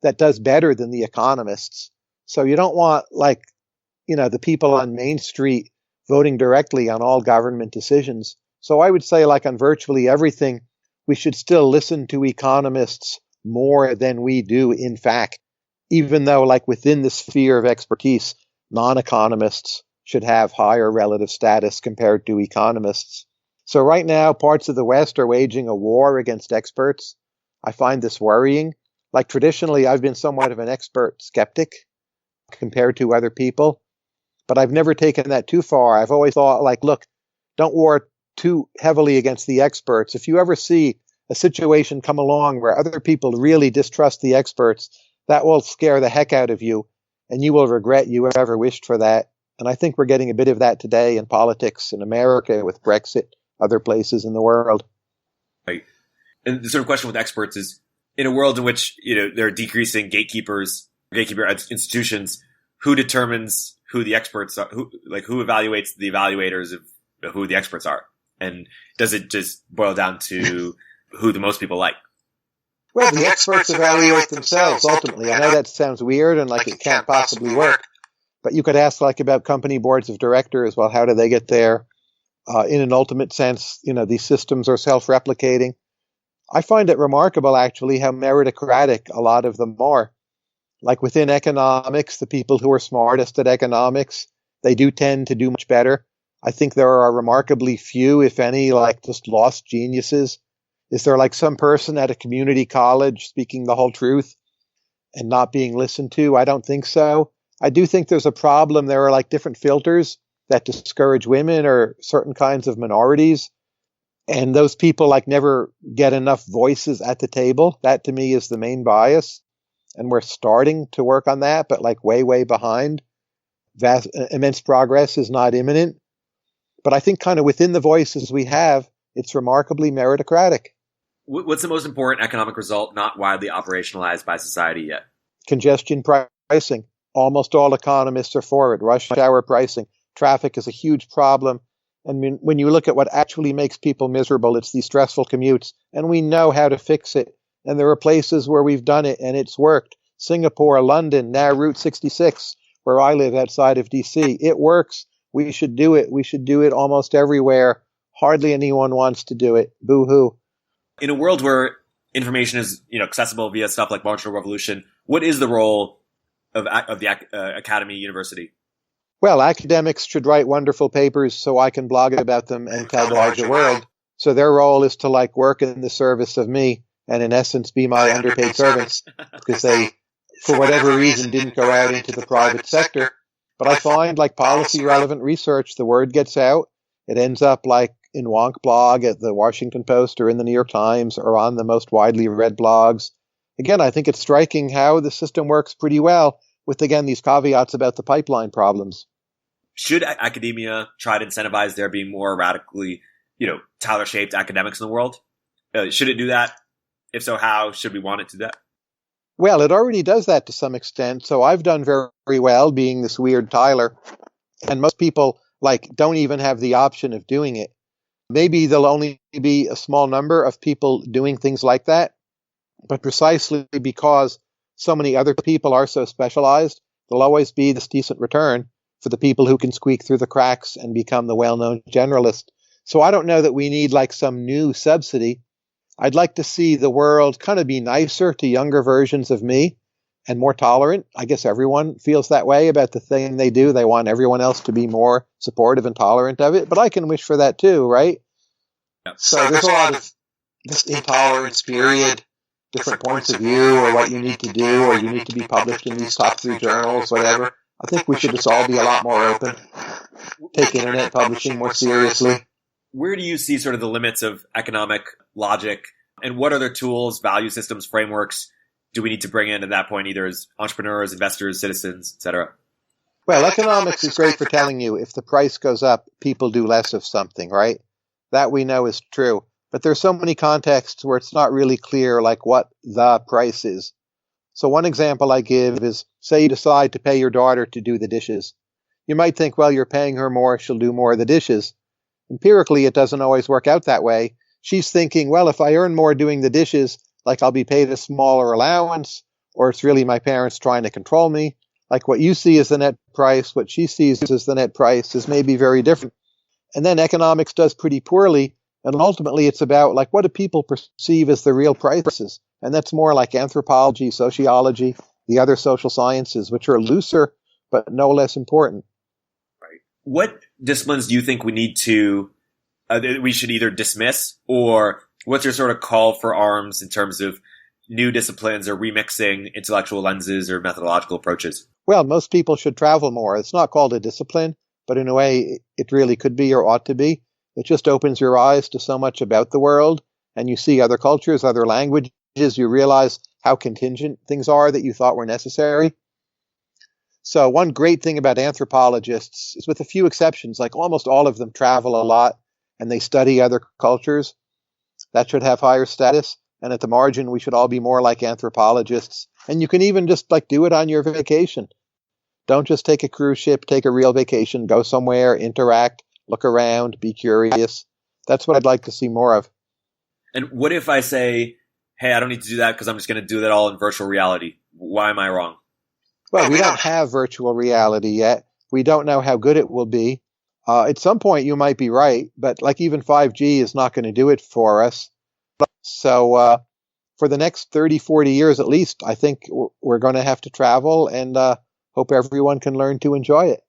that does better than the economists. So you don't want the people on Main Street voting directly on all government decisions. So I would say on virtually everything, we should still listen to economists more than we do, in fact, even though within the sphere of expertise, non-economists should have higher relative status compared to economists. So right now, parts of the West are waging a war against experts. I find this worrying. Traditionally, I've been somewhat of an expert skeptic compared to other people, but I've never taken that too far. I've always thought, look, don't war too heavily against the experts. If you ever see a situation come along where other people really distrust the experts, that will scare the heck out of you, and you will regret you ever wished for that. And I think we're getting a bit of that today in politics in America with Brexit, other places in the world. Right. And the sort of question with experts is, in a world in which there are decreasing gatekeeper institutions, who determines who the experts are? Who evaluates the evaluators of who the experts are? And does it just boil down to who the most people like? Well, the experts evaluate themselves ultimately. I know that sounds weird and it can't possibly work, but you could ask about company boards of directors. Well, how do they get there? In an ultimate sense, these systems are self-replicating. I find it remarkable, actually, how meritocratic a lot of them are. Within economics, the people who are smartest at economics, they do tend to do much better. I think there are remarkably few, if any, just lost geniuses. Is there some person at a community college speaking the whole truth and not being listened to? I don't think so. I do think there's a problem. There are different filters that discourage women or certain kinds of minorities. And those people never get enough voices at the table. That to me is the main bias. And we're starting to work on that, but way, way behind. Immense progress is not imminent. But I think kind of within the voices we have, it's remarkably meritocratic. What's the most important economic result not widely operationalized by society yet? Congestion pricing. Almost all economists are for it. Rush hour pricing. Traffic is a huge problem. And when you look at what actually makes people miserable, it's these stressful commutes. And we know how to fix it. And there are places where we've done it and it's worked. Singapore, London, now Route 66, where I live outside of DC. It works. We should do it. We should do it almost everywhere. Hardly anyone wants to do it. Boo-hoo. In a world where information is, accessible via stuff like Martial Revolution, what is the role of the academy university? Well, academics should write wonderful papers so I can blog about them and tell the larger world. So their role is to work in the service of me and in essence be my underpaid servants because they, for whatever reason, didn't go out into the private sector. But I find policy relevant research, the word gets out. It ends up in Wonk blog at the Washington Post or in the New York Times or on the most widely read blogs. Again, I think it's striking how the system works pretty well with, again, these caveats about the pipeline problems. Should academia try to incentivize there being more radically, Tyler-shaped academics in the world? Should it do that? If so, how should we want it to do that? Well, it already does that to some extent. So I've done very, very well being this weird Tyler. And most people, don't even have the option of doing it. Maybe there'll only be a small number of people doing things like that. But precisely because so many other people are so specialized, there'll always be this decent return for the people who can squeak through the cracks and become the well-known generalist. So I don't know that we need some new subsidy. I'd like to see the world kind of be nicer to younger versions of me and more tolerant. I guess everyone feels that way about the thing they do. They want everyone else to be more supportive and tolerant of it. But I can wish for that too, right? Yep. So there's a lot of this intolerance period, different points of view, or what you need to do, or you need to be published in these top 3 journals, whatever. I think we should just all be a lot more open, take internet publishing more seriously. Where do you see sort of the limits of economic logic, and what other tools, value systems, frameworks do we need to bring in at that point, either as entrepreneurs, investors, citizens, et cetera? Well, economics is great for telling you if the price goes up, people do less of something, right? That we know is true. But there's so many contexts where it's not really clear what the price is. So one example I give is, say you decide to pay your daughter to do the dishes. You might think, well, you're paying her more, she'll do more of the dishes. Empirically, it doesn't always work out that way. She's thinking, well, if I earn more doing the dishes, I'll be paid a smaller allowance, or it's really my parents trying to control me. What you see as the net price, what she sees as the net price is maybe very different. And then economics does pretty poorly. And ultimately, it's about what do people perceive as the real prices? And that's more like anthropology, sociology, the other social sciences, which are looser, but no less important. Right. What disciplines do you think we need to, we should either dismiss, or what's your sort of call for arms in terms of new disciplines or remixing intellectual lenses or methodological approaches? Well, most people should travel more. It's not called a discipline, but in a way, it really could be or ought to be. It just opens your eyes to so much about the world, and you see other cultures, other languages. You realize how contingent things are that you thought were necessary. So one great thing about anthropologists is, with a few exceptions, almost all of them travel a lot and they study other cultures. That should have higher status. And at the margin, we should all be more like anthropologists. And you can even just do it on your vacation. Don't just take a cruise ship, take a real vacation, go somewhere, interact, look around, be curious. That's what I'd like to see more of. And what if I say, hey, I don't need to do that because I'm just going to do that all in virtual reality? Why am I wrong? Well, we don't have virtual reality yet. We don't know how good it will be. At some point, you might be right, but even 5G is not going to do it for us. So for the next 30, 40 years at least, I think we're going to have to travel, and hope everyone can learn to enjoy it.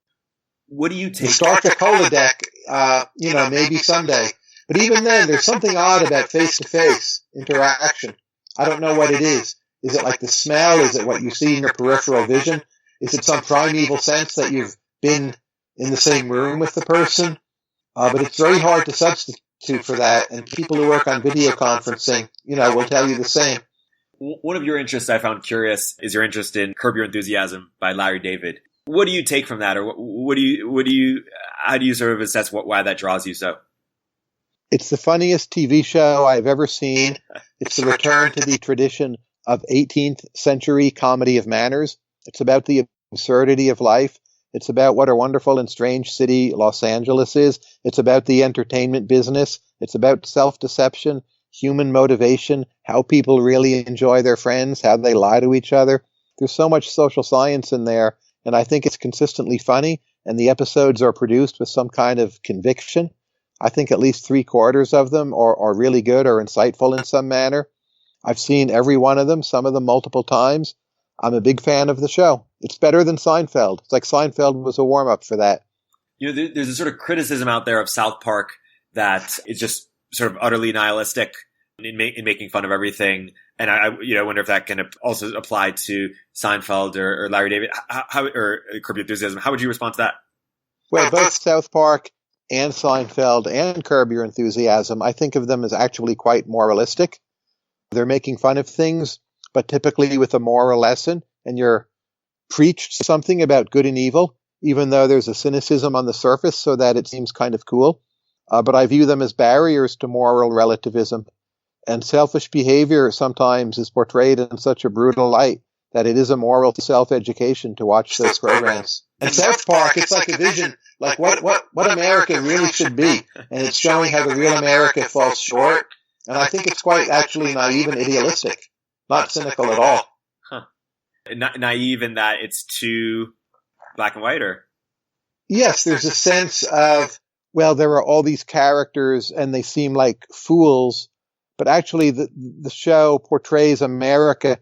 What do you take? The Star Trek holodeck, maybe someday. But even then, there's something odd about face-to-face interaction. I don't know what it is. Is it the smell? Is it what you see in your peripheral vision? Is it some primeval sense that you've been in the same room with the person? But it's very hard to substitute for that, and people who work on video conferencing, will tell you the same. One of your interests I found curious is your interest in Curb Your Enthusiasm by Larry David. What do you take from that, or how do you sort of assess why that draws you so? It's the funniest TV show I've ever seen. It's the return to the tradition of 18th century comedy of manners. It's about the absurdity of life. It's about what a wonderful and strange city Los Angeles is. It's about the entertainment business. It's about self-deception, human motivation, how people really enjoy their friends, how they lie to each other. There's so much social science in there, and I think it's consistently funny, and the episodes are produced with some kind of conviction. I think at least 3/4 of them are really good or insightful in some manner. I've seen every one of them, some of them multiple times. I'm a big fan of the show. It's better than Seinfeld. It's like Seinfeld was a warm-up for that. You know, there's a sort of criticism out there of South Park that is just sort of utterly nihilistic in making fun of everything. And I wonder if that can also apply to Seinfeld or Larry David, or Curb Your Enthusiasm. How would you respond to that? Well, both South Park and Seinfeld and Curb Your Enthusiasm, I think of them as actually quite moralistic. They're making fun of things, but typically with a moral lesson, and you're preached something about good and evil, even though there's a cynicism on the surface so that it seems kind of cool. But I view them as barriers to moral relativism. And selfish behavior sometimes is portrayed in such a brutal light that it is a moral self-education to watch those programs. And South Park, it's like a vision, like what America really should be. And it's showing how the real America falls short. And I think it's quite actually naive and idealistic, not cynical at all. Huh. Naive in that it's too black and white, or? Yes, there's a sense of, well, there are all these characters and they seem like fools, but actually the show portrays America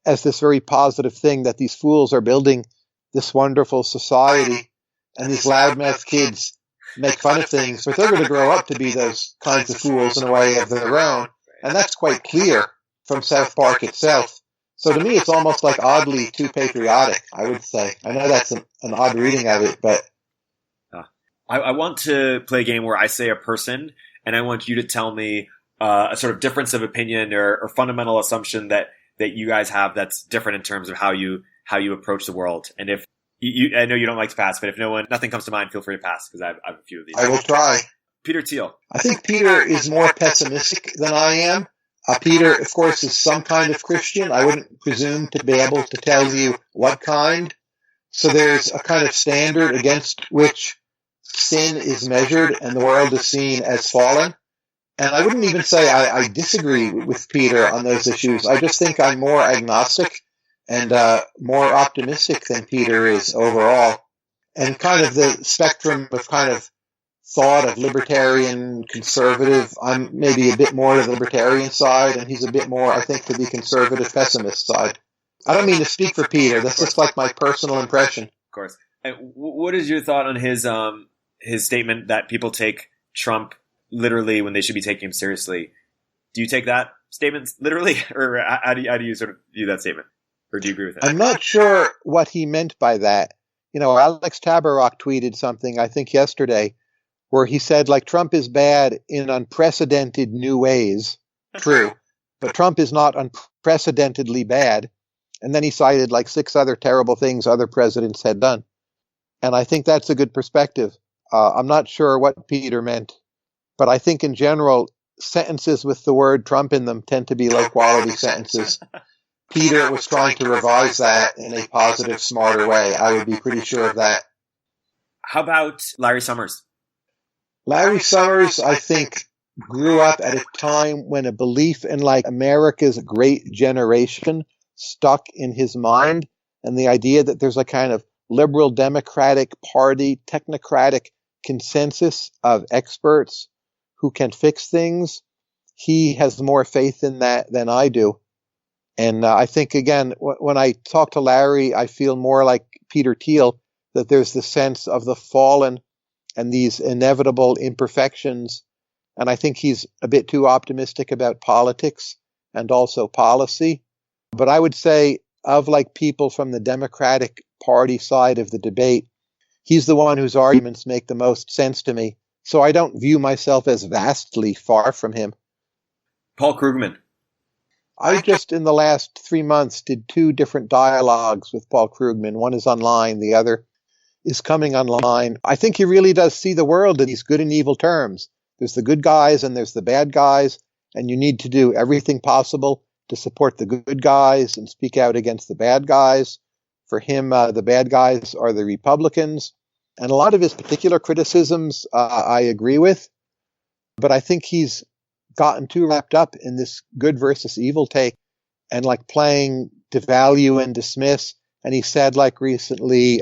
as this very positive thing, that these fools are building this wonderful society, and these loudmouth kids make fun of things, but they're going to grow up to be those kinds of fools in a way of their own. And that's quite clear from South Park itself. So to me, it's almost like oddly too patriotic, I would say. I know that's an odd reading of it, but... I want to play a game where I say a person, and I want you to tell me a sort of difference of opinion or fundamental assumption that you guys have that's different in terms of how you approach the world. And if I know you don't like to pass, but if nothing comes to mind, feel free to pass, because I have a few of these. I will try. Peter Thiel. I think Peter is more pessimistic than I am. Peter, of course, is some kind of Christian. I wouldn't presume to be able to tell you what kind. So there's a kind of standard against which sin is measured and the world is seen as fallen. And I wouldn't even say I disagree with Peter on those issues. I just think I'm more agnostic and more optimistic than Peter is overall. And kind of the spectrum of kind of thought of libertarian, conservative, I'm maybe a bit more to the libertarian side, and he's a bit more, I think, to the conservative pessimist side. I don't mean to speak for Peter. That's just like my personal impression. Of course. And what is your thought on his statement that people take Trump literally when they should be taking him seriously? Do you take that statement literally, or how do you sort of view that statement? Or do you agree with it? I'm not sure what he meant by that. You know, Alex Tabarrok tweeted something, I think yesterday, where he said, like, Trump is bad in unprecedented new ways. True. But Trump is not unprecedentedly bad. And then he cited like 6 other terrible things other presidents had done. And I think that's a good perspective. I'm not sure what Peter meant, but I think in general, sentences with the word Trump in them tend to be low quality sentences. Peter was trying to revise that in a positive, smarter way. I would be pretty sure of that. How about Larry Summers? Larry Summers, I think, grew up at a time when a belief in like America's great generation stuck in his mind, and the idea that there's a kind of liberal Democratic Party technocratic consensus of experts who can fix things. He has more faith in that than I do. And I think, again, when I talk to Larry, I feel more like Peter Thiel, that there's the sense of the fallen and these inevitable imperfections. And I think he's a bit too optimistic about politics and also policy. But I would say, of like people from the Democratic Party side of the debate, he's the one whose arguments make the most sense to me. So I don't view myself as vastly far from him. Paul Krugman. I just, in the last 3 months, did 2 different dialogues with Paul Krugman. One is online, the other is coming online. I think he really does see the world in these good and evil terms. There's the good guys and there's the bad guys, and you need to do everything possible to support the good guys and speak out against the bad guys. For him, the bad guys are the Republicans. And a lot of his particular criticisms I agree with, but I think he's gotten too wrapped up in this good versus evil take and like playing devalue and dismiss. And he said like recently,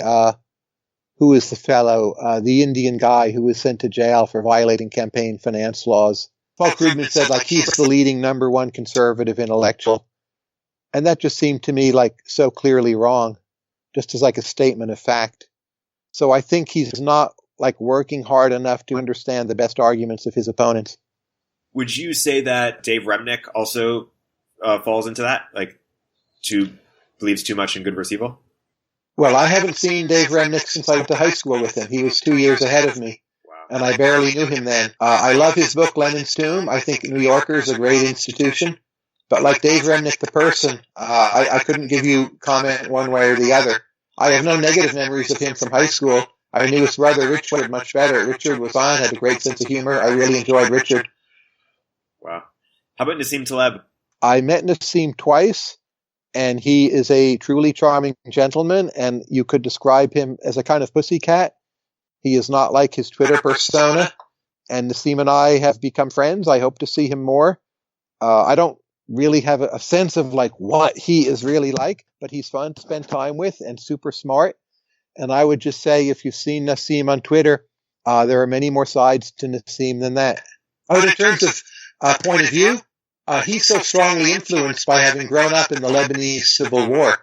who is the fellow, the Indian guy who was sent to jail for violating campaign finance laws. Paul Krugman said like he's the leading number one conservative intellectual. And that just seemed to me like so clearly wrong, just as like a statement of fact. So I think he's not like working hard enough to understand the best arguments of his opponents. Would you say that Dave Remnick also falls into that? Like, believes too much in good versus evil? Well, I haven't seen Dave Remnick since I went to high school with him. He was 2 years ahead of me, and I barely knew him then. I love his book, Lenin's Tomb. I think New Yorker's a great institution. But like Dave Remnick, the person, I couldn't give you comment one way or the other. I have no negative memories of him from high school. I knew his brother, Richard, much better. Richard was on, had a great sense of humor. I really enjoyed Richard. Wow. How about Nassim Taleb? I met Nassim twice, and he is a truly charming gentleman, and you could describe him as a kind of pussycat. He is not like his Twitter persona, and Nassim and I have become friends. I hope to see him more. I don't really have a sense of like what he is really like, but he's fun to spend time with and super smart. And I would just say, if you've seen Nassim on Twitter, there are many more sides to Nassim than that. In terms of point of view, he's so strongly influenced by having grown up in the Lebanese Civil War.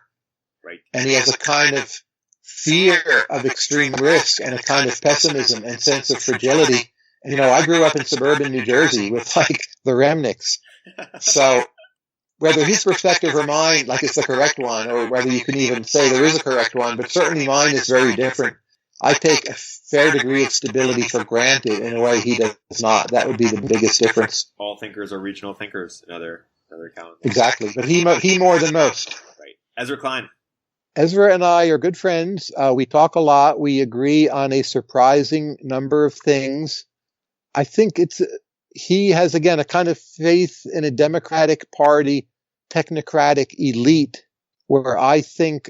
Right. And he has a kind of fear of extreme risk and a kind of pessimism and sense of fragility. And, I grew up in suburban New Jersey with like the Remnicks. So whether his perspective or mine, like it's the correct one, or whether you can even say there is a correct one, but certainly mine is very different. I take a fair degree of stability for granted in a way he does not. That would be the biggest difference. All thinkers are regional thinkers, another account. Exactly, but he more than most. Right. Ezra Klein. Ezra and I are good friends. We talk a lot. We agree on a surprising number of things. I think he has, again, a kind of faith in a Democratic Party, technocratic elite, where I think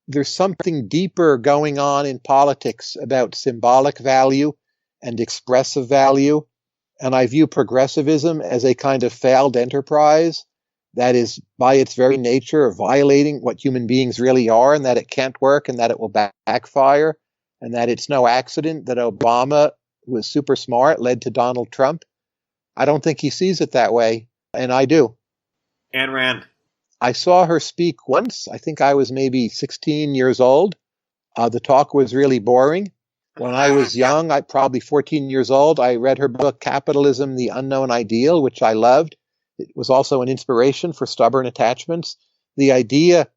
there's something deeper going on in politics about symbolic value and expressive value. And I view progressivism as a kind of failed enterprise that is, by its very nature, violating what human beings really are, and that it can't work, and that it will backfire, and that it's no accident that Obama, who was super smart, led to Donald Trump. I don't think he sees it that way, and I do. Ayn Rand. I saw her speak once. I think I was maybe 16 years old. The talk was really boring. When I was young, probably 14 years old, I read her book, Capitalism, the Unknown Ideal, which I loved. It was also an inspiration for stubborn attachments. The idea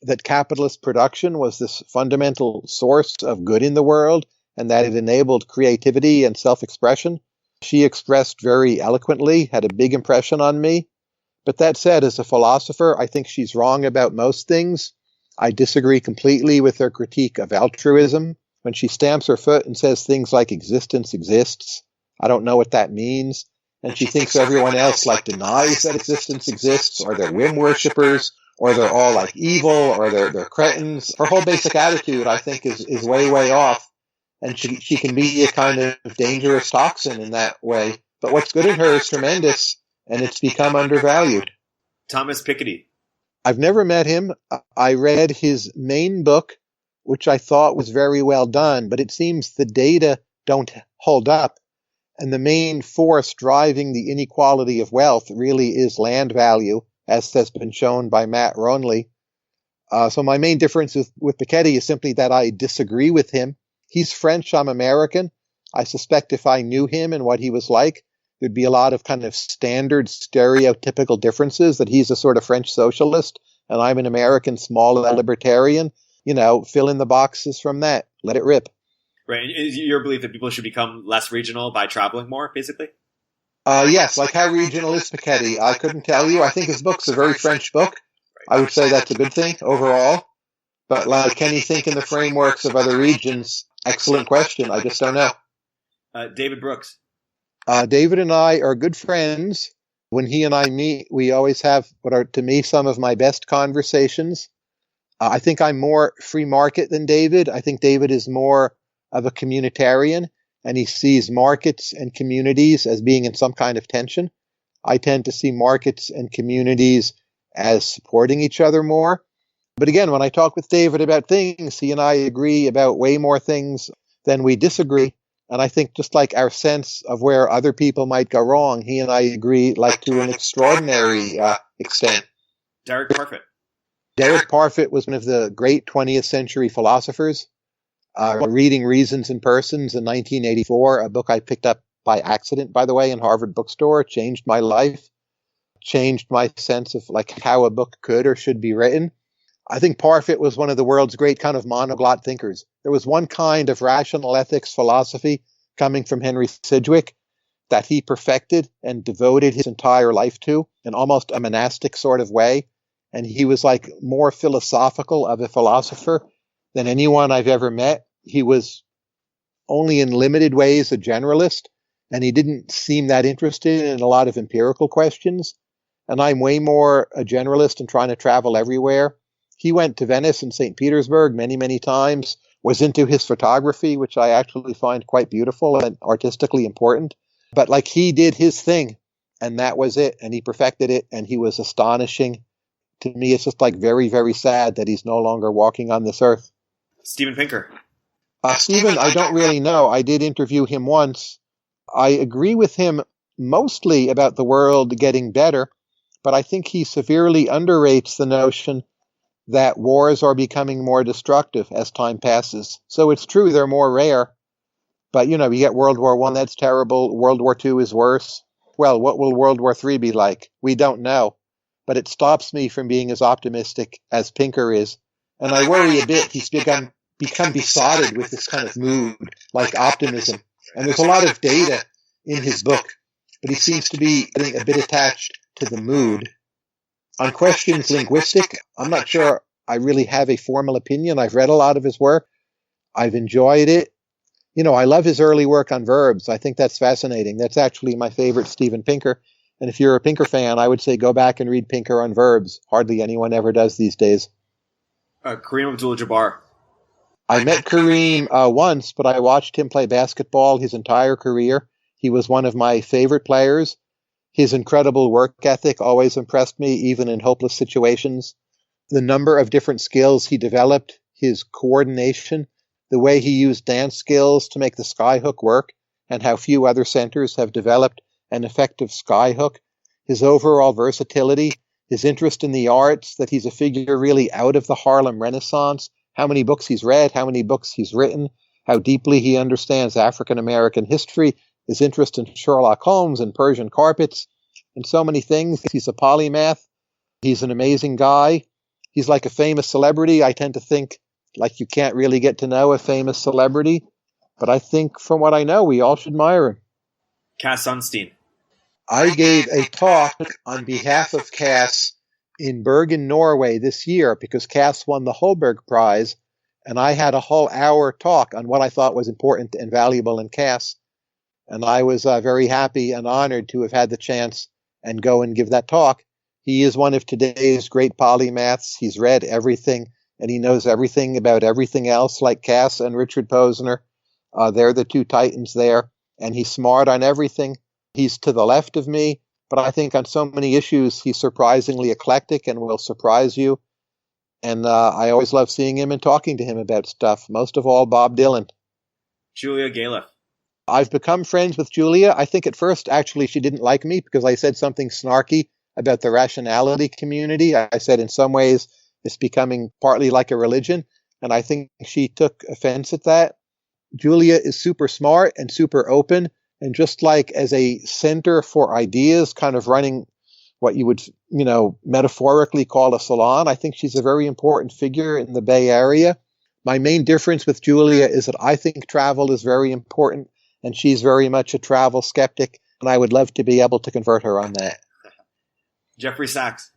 that capitalist production was this fundamental source of good in the world and that it enabled creativity and self-expression, she expressed very eloquently, had a big impression on me. But that said, as a philosopher, I think she's wrong about most things. I disagree completely with her critique of altruism. When she stamps her foot and says things like existence exists, I don't know what that means. And she thinks everyone else like denies that existence exists, or they're whim worshippers, or they're all like evil, or they're cretins. Her whole basic attitude, I think, is way, way off. And she can be a kind of dangerous toxin in that way. But what's good in her is tremendous, and it's become undervalued. Thomas Piketty. I've never met him. I read his main book, which I thought was very well done, but it seems the data don't hold up. And the main force driving the inequality of wealth really is land value, as has been shown by Matt Ronley. So my main difference with Piketty is simply that I disagree with him. He's French, I'm American. I suspect if I knew him and what he was like, there'd be a lot of kind of standard stereotypical differences, that he's a sort of French socialist and I'm an American small libertarian. Fill in the boxes from that. Let it rip. Right. Is your belief that people should become less regional by traveling more, basically? Yes, like how regional is Piketty? I couldn't tell you. I think his book's a very French book. I would say that's a good thing overall. But like, can he think in the frameworks of other regions? Excellent question. I just don't know. David Brooks. David and I are good friends. When he and I meet, we always have what are, to me, some of my best conversations. I think I'm more free market than David. I think David is more of a communitarian, and he sees markets and communities as being in some kind of tension. I tend to see markets and communities as supporting each other more. But again, when I talk with David about things, he and I agree about way more things than we disagree. And I think just like our sense of where other people might go wrong, he and I agree like to an extraordinary extent. Derek Parfit. Derek Parfit was one of the great 20th century philosophers. Reading Reasons and Persons in 1984, a book I picked up by accident, by the way, in Harvard Bookstore, changed my life, changed my sense of like how a book could or should be written. I think Parfit was one of the world's great kind of monoglot thinkers. There was one kind of rational ethics philosophy coming from Henry Sidgwick that he perfected and devoted his entire life to in almost a monastic sort of way. And he was like more philosophical of a philosopher than anyone I've ever met. He was only in limited ways a generalist, and he didn't seem that interested in a lot of empirical questions. And I'm way more a generalist and trying to travel everywhere. He went to Venice and St. Petersburg many, many times, was into his photography, which I actually find quite beautiful and artistically important. But like he did his thing, and that was it, and he perfected it, and he was astonishing. To me, it's just like very, very sad that he's no longer walking on this earth. Steven Pinker. Steven, I don't really know. I did interview him once. I agree with him mostly about the world getting better, but I think he severely underrates the notion that wars are becoming more destructive as time passes. So it's true they're more rare, but you get World War I, that's terrible. World War II is worse. Well, what will World War III be like? We don't know, but it stops me from being as optimistic as Pinker is. And I worry a bit he's become besotted with this kind of mood, like optimism. And there's a lot of data in his book, but he seems to be getting a bit attached to the mood. On questions linguistic, I'm not sure I really have a formal opinion. I've read a lot of his work. I've enjoyed it. I love his early work on verbs. I think that's fascinating. That's actually my favorite Steven Pinker. And if you're a Pinker fan, I would say go back and read Pinker on verbs. Hardly anyone ever does these days. Kareem Abdul-Jabbar. I met Kareem once, but I watched him play basketball his entire career. He was one of my favorite players. His incredible work ethic always impressed me, even in hopeless situations. The number of different skills he developed, his coordination, the way he used dance skills to make the skyhook work, and how few other centers have developed an effective skyhook, his overall versatility, his interest in the arts, that he's a figure really out of the Harlem Renaissance, how many books he's read, how many books he's written, how deeply he understands African American history, his interest in Sherlock Holmes and Persian carpets, and so many things. He's a polymath. He's an amazing guy. He's like a famous celebrity. I tend to think like you can't really get to know a famous celebrity, but I think from what I know, we all should admire him. Cass Sunstein. I gave a talk on behalf of Cass in Bergen, Norway this year because Cass won the Holberg Prize, and I had a whole hour talk on what I thought was important and valuable in Cass. And I was very happy and honored to have had the chance and go and give that talk. He is one of today's great polymaths. He's read everything, and he knows everything about everything else, like Cass and Richard Posner. They're the two titans there, and he's smart on everything. He's to the left of me, but I think on so many issues, he's surprisingly eclectic and will surprise you. And I always love seeing him and talking to him about stuff, most of all Bob Dylan. Julia Galef. I've become friends with Julia. I think at first, actually, she didn't like me because I said something snarky about the rationality community. I said in some ways it's becoming partly like a religion, and I think she took offense at that. Julia is super smart and super open, and just like as a center for ideas, kind of running what you would, metaphorically call a salon, I think she's a very important figure in the Bay Area. My main difference with Julia is that I think travel is very important, and she's very much a travel skeptic. and I would love to be able to convert her on that. Jeffrey Sachs.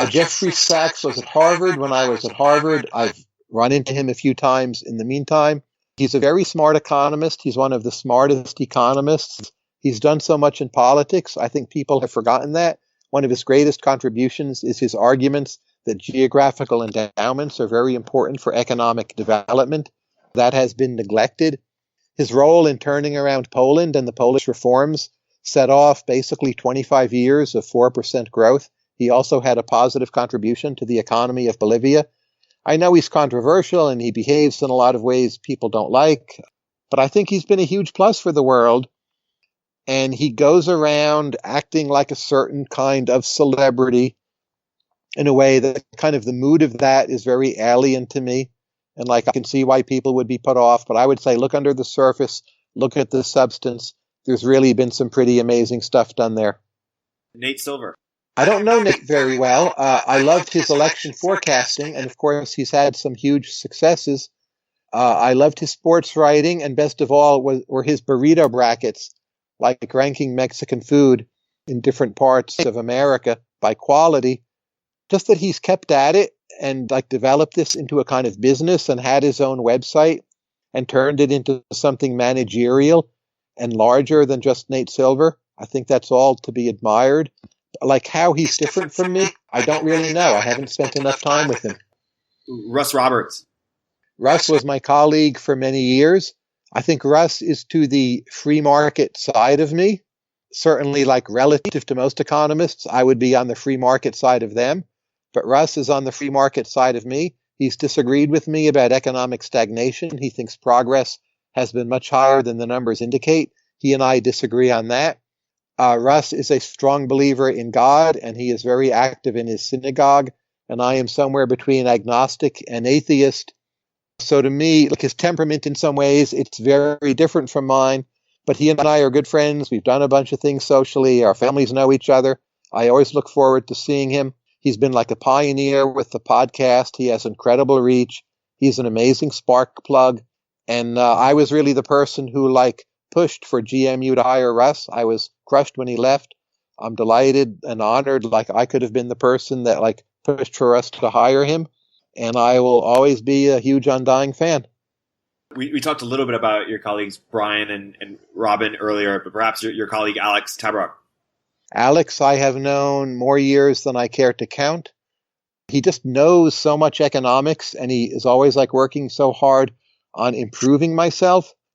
Jeffrey Sachs was at Harvard when I was at Harvard. I've run into him a few times in the meantime. He's a very smart economist. He's one of the smartest economists. He's done so much in politics. I think people have forgotten that. One of his greatest contributions is his arguments that geographical endowments are very important for economic development. That has been neglected. His role in turning around Poland and the Polish reforms set off basically 25 years of 4% growth. He also had a positive contribution to the economy of Bolivia. I know he's controversial and he behaves in a lot of ways people don't like, but I think he's been a huge plus for the world. And he goes around acting like a certain kind of celebrity in a way that kind of the mood of that is very alien to me. And like I can see why people would be put off, but I would say look under the surface, look at the substance. There's really been some pretty amazing stuff done there. Nate Silver. I don't know Nate very well. I loved his election forecasting, and of course he's had some huge successes. I loved his sports writing, and best of all were his burrito brackets, like ranking Mexican food in different parts of America by quality. Just that he's kept at it and like developed this into a kind of business and had his own website and turned it into something managerial and larger than just Nate Silver. I think that's all to be admired. Like how he's different from me, I don't really know. I haven't spent enough time with him. Russ Roberts. Russ was my colleague for many years. I think Russ is to the free market side of me. Certainly, like relative to most economists, I would be on the free market side of them. But Russ is on the free market side of me. He's disagreed with me about economic stagnation. He thinks progress has been much higher than the numbers indicate. He and I disagree on that. Russ is a strong believer in God, and he is very active in his synagogue. And I am somewhere between agnostic and atheist. So to me, like his temperament in some ways, it's very different from mine. But he and I are good friends. We've done a bunch of things socially. Our families know each other. I always look forward to seeing him. He's been like a pioneer with the podcast. He has incredible reach. He's an amazing spark plug. And I was really the person who like pushed for GMU to hire Russ. I was crushed when he left. I'm delighted and honored. Like I could have been the person that like pushed for us to hire him. And I will always be a huge undying fan. We talked a little bit about your colleagues Brian and Robin earlier, but perhaps your colleague Alex Tabarrok. Alex, I have known more years than I care to count. He just knows so much economics, and he is always like working so hard on improving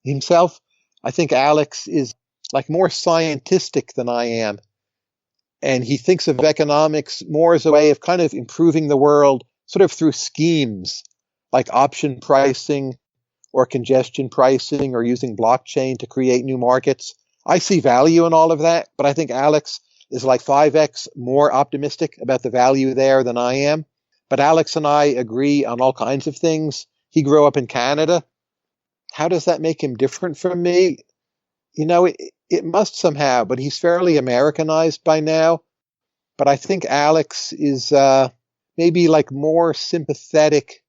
himself. I think Alex is like more scientific than I am. And he thinks of economics more as a way of kind of improving the world sort of through schemes like option pricing or congestion pricing or using blockchain to create new markets. I see value in all of that, but I think Alex is like 5x more optimistic about the value there than I am. But Alex and I agree on all kinds of things. He grew up in Canada. How does that make him different from me? You know, it must somehow, but he's fairly Americanized by now. But I think Alex is maybe like more sympathetic,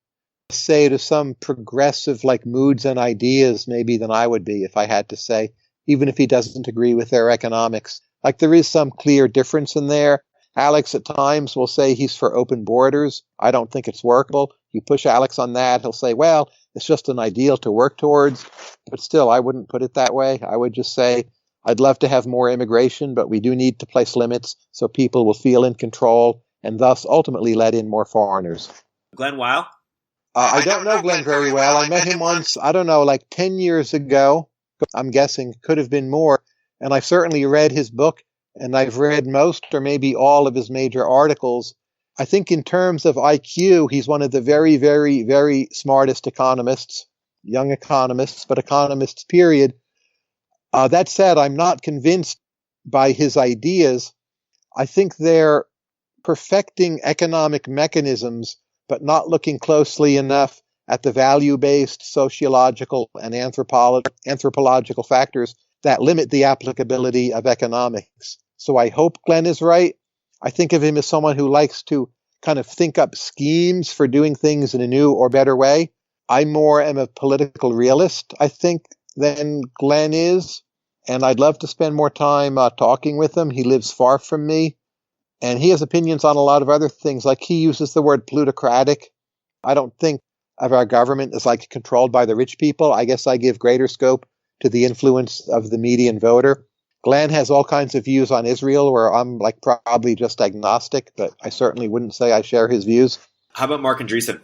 say, to some progressive like moods and ideas maybe than I would be if I had to say, even if he doesn't agree with their economics. Like there is some clear difference in there. Alex at times will say he's for open borders. I don't think it's workable. You push Alex on that, he'll say, well, it's just an ideal to work towards. But still, I wouldn't put it that way. I would just say, I'd love to have more immigration, but we do need to place limits so people will feel in control and thus ultimately let in more foreigners. Glenn Weil? I don't know Glenn very well. I met him once, I don't know, like 10 years ago. I'm guessing could have been more. And I've certainly read his book, and I've read most or maybe all of his major articles. I think in terms of IQ, he's one of the very, very, very smartest economists, young economists, but economists, period. That said, I'm not convinced by his ideas. I think they're perfecting economic mechanisms, but not looking closely enough at the value-based sociological and anthropological factors that limit the applicability of economics. So I hope Glenn is right. I think of him as someone who likes to kind of think up schemes for doing things in a new or better way. I more am a political realist, I think, than Glenn is. and I'd love to spend more time talking with him. He lives far from me, and he has opinions on a lot of other things. Like he uses the word plutocratic. I don't think of our government as like controlled by the rich people. I guess I give greater scope to the influence of the median voter. Glenn has all kinds of views on Israel where I'm like probably just agnostic, but I certainly wouldn't say I share his views. How about Mark Andreessen?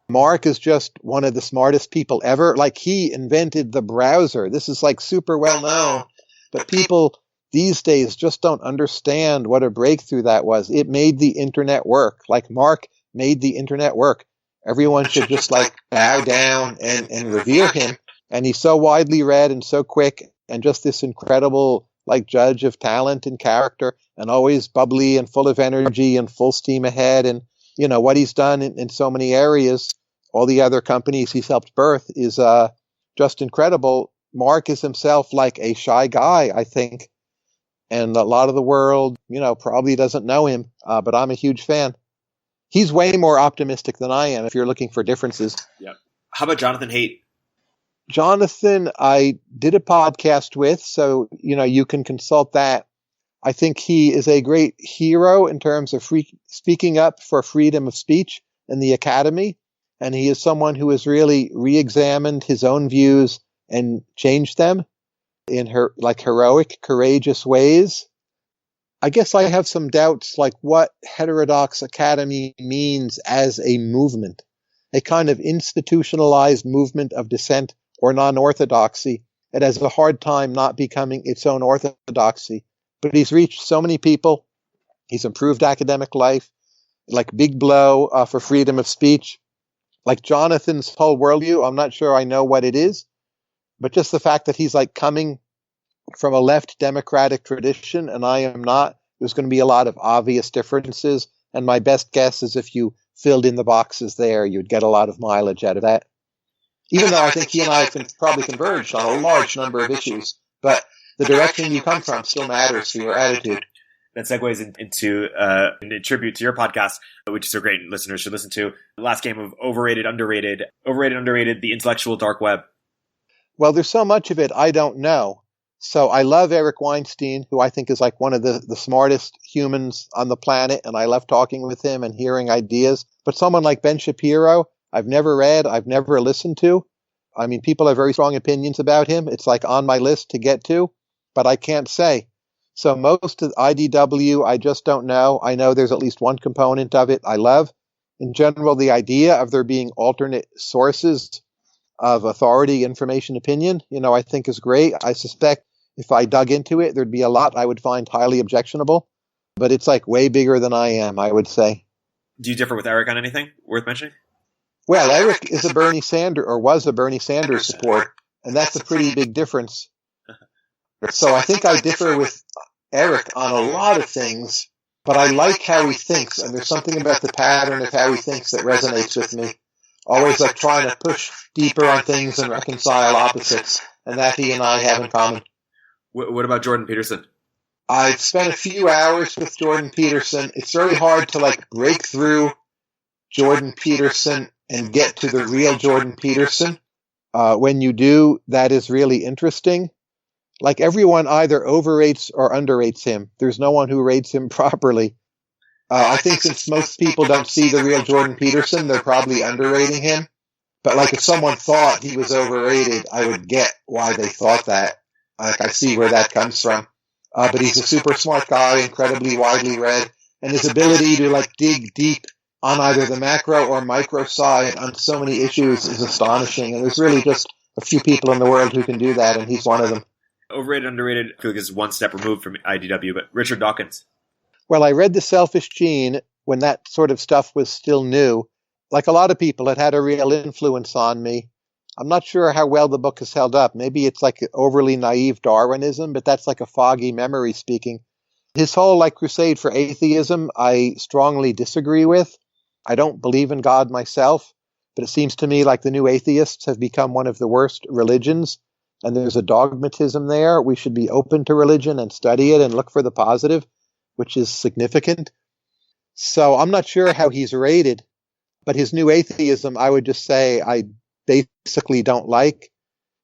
Mark is just one of the smartest people ever. Like he invented the browser. This is like super well known, but people these days just don't understand what a breakthrough that was. It made the internet work. Like Mark made the internet work. Everyone should just like bow down and revere him. And he's so widely read and so quick and just this incredible like judge of talent and character and always bubbly and full of energy and full steam ahead. And, you know, what he's done in so many areas, all the other companies he's helped birth is just incredible. Mark is himself like a shy guy, I think. And a lot of the world, you know, probably doesn't know him, but I'm a huge fan. He's way more optimistic than I am if you're looking for differences. Yeah. How about Jonathan Haidt? Jonathan, I did a podcast with, so, you know, you can consult that. I think he is a great hero in terms of speaking up for freedom of speech in the academy. And he is someone who has really re-examined his own views and changed them in her like heroic, courageous ways. I guess I have some doubts like what heterodox academy means as a movement, a kind of institutionalized movement of dissent or non-orthodoxy. It has a hard time not becoming its own orthodoxy. But he's reached so many people. He's improved academic life, like big blow for freedom of speech. Like Jonathan's whole worldview, I'm not sure I know what it is, but just the fact that he's like coming from a left democratic tradition and I am not, there's going to be a lot of obvious differences. And my best guess is if you filled in the boxes there, you'd get a lot of mileage out of that. Even though I think he and I have probably converged on a large number of issues, but the direction you come from still matters for your attitude. That segues into a tribute to your podcast, which is so great listeners should listen to. The last game of overrated, underrated, the intellectual dark web. Well, there's so much of it I don't know. So I love Erik Weinstein, who I think is like one of the smartest humans on the planet, and I love talking with him and hearing ideas. But someone like Ben Shapiro, I've never read, I've never listened to. I mean, people have very strong opinions about him. It's like on my list to get to, but I can't say. So most of IDW, I just don't know. I know there's at least one component of it I love. In general, the idea of there being alternate sources of authority, information, opinion, you know, I think is great. I suspect if I dug into it, there'd be a lot I would find highly objectionable, but it's like way bigger than I am, I would say. Do you differ with Erik on anything worth mentioning? Well, Erik is a Bernie Sanders, or was a Bernie Sanders support, and that's a pretty big difference. So I think I differ with Erik on a lot of things, but I like how he thinks, and there's something about the pattern of how he thinks that resonates with me. Always like trying to push deeper on things and reconcile opposites, and that he and I have in common. What about Jordan Peterson? I've spent a few hours with Jordan Peterson. It's very hard to like break through Jordan Peterson and get to the real Jordan Peterson. When you do, that is really interesting. Like everyone either overrates or underrates him. There's no one who rates him properly. I think since most people don't see the real Jordan Peterson, they're probably underrating him. But like if someone thought he was overrated, I would get why they thought that. Like I see where that comes from. But he's a super smart guy, incredibly widely read, and his ability to like dig deep on either the macro or micro side on so many issues is astonishing. And there's really just a few people in the world who can do that, and he's one of them. Overrated, underrated, I feel like is one step removed from IDW, but Richard Dawkins. Well, I read The Selfish Gene when that sort of stuff was still new. Like a lot of people, it had a real influence on me. I'm not sure how well the book has held up. Maybe it's like overly naive Darwinism, but that's like a foggy memory speaking. His whole like crusade for atheism, I strongly disagree with. I don't believe in God myself, but it seems to me like the new atheists have become one of the worst religions, and there's a dogmatism there. We should be open to religion and study it and look for the positive, which is significant. So I'm not sure how he's rated, but his new atheism, I would just say I basically don't like.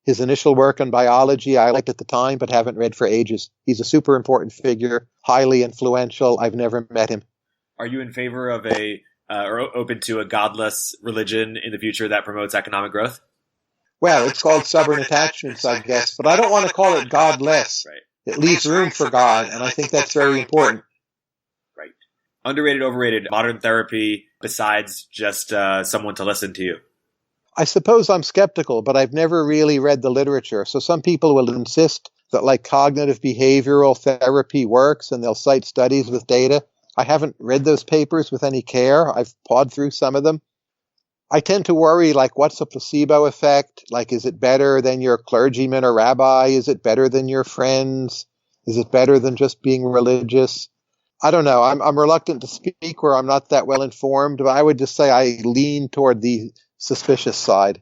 His initial work on biology I liked at the time, but haven't read for ages. He's a super important figure, highly influential. I've never met him. Are you in favor of or open to a godless religion in the future that promotes economic growth? Well, it's called stubborn attachments, I guess, but I don't want to call it godless. Right. It leaves room for God, and I think that's very important. Right. Underrated, overrated, modern therapy besides just someone to listen to you? I suppose I'm skeptical, but I've never really read the literature. So some people will insist that like cognitive behavioral therapy works, and they'll cite studies with data. I haven't read those papers with any care. I've pawed through some of them. I tend to worry, like, what's a placebo effect? Like, is it better than your clergyman or rabbi? Is it better than your friends? Is it better than just being religious? I don't know. I'm reluctant to speak where I'm not that well informed, but I would just say I lean toward the suspicious side.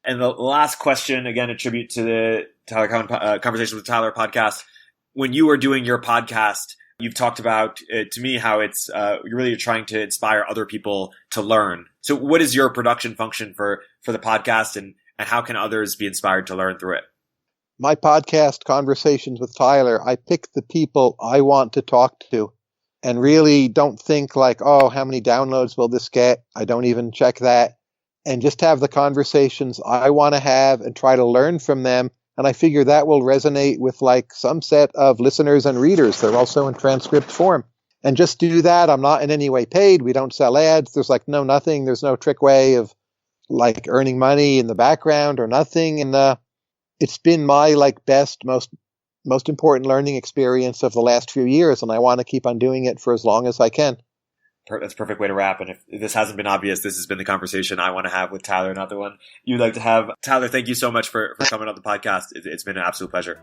And the last question, again, a tribute to the Tyler Cowen Conversations with Tyler podcast. When you were doing your podcast, you've talked about, to me, how it's you're really trying to inspire other people to learn. So what is your production function for the podcast, and how can others be inspired to learn through it? My podcast, Conversations with Tyler, I pick the people I want to talk to and really don't think like, oh, how many downloads will this get? I don't even check that. And just have the conversations I want to have and try to learn from them. And I figure that will resonate with like some set of listeners and readers. They're also in transcript form. And just do that. I'm not in any way paid. We don't sell ads. There's like nothing. There's no trick way of like earning money in the background or nothing. And it's been my like best, most important learning experience of the last few years. And I want to keep on doing it for as long as I can. That's a perfect way to wrap. And if this hasn't been obvious, this has been the conversation I want to have with Tyler, not the one you'd like to have. Tyler, thank you so much for coming on the podcast. It's been an absolute pleasure.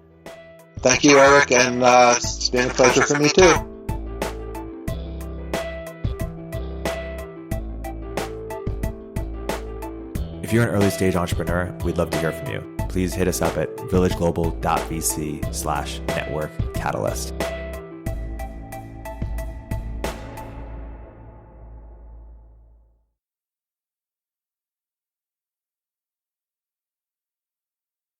Thank you, Erik. And it's been a pleasure for me too. If you're an early stage entrepreneur, we'd love to hear from you. Please hit us up at villageglobal.vc/network catalyst.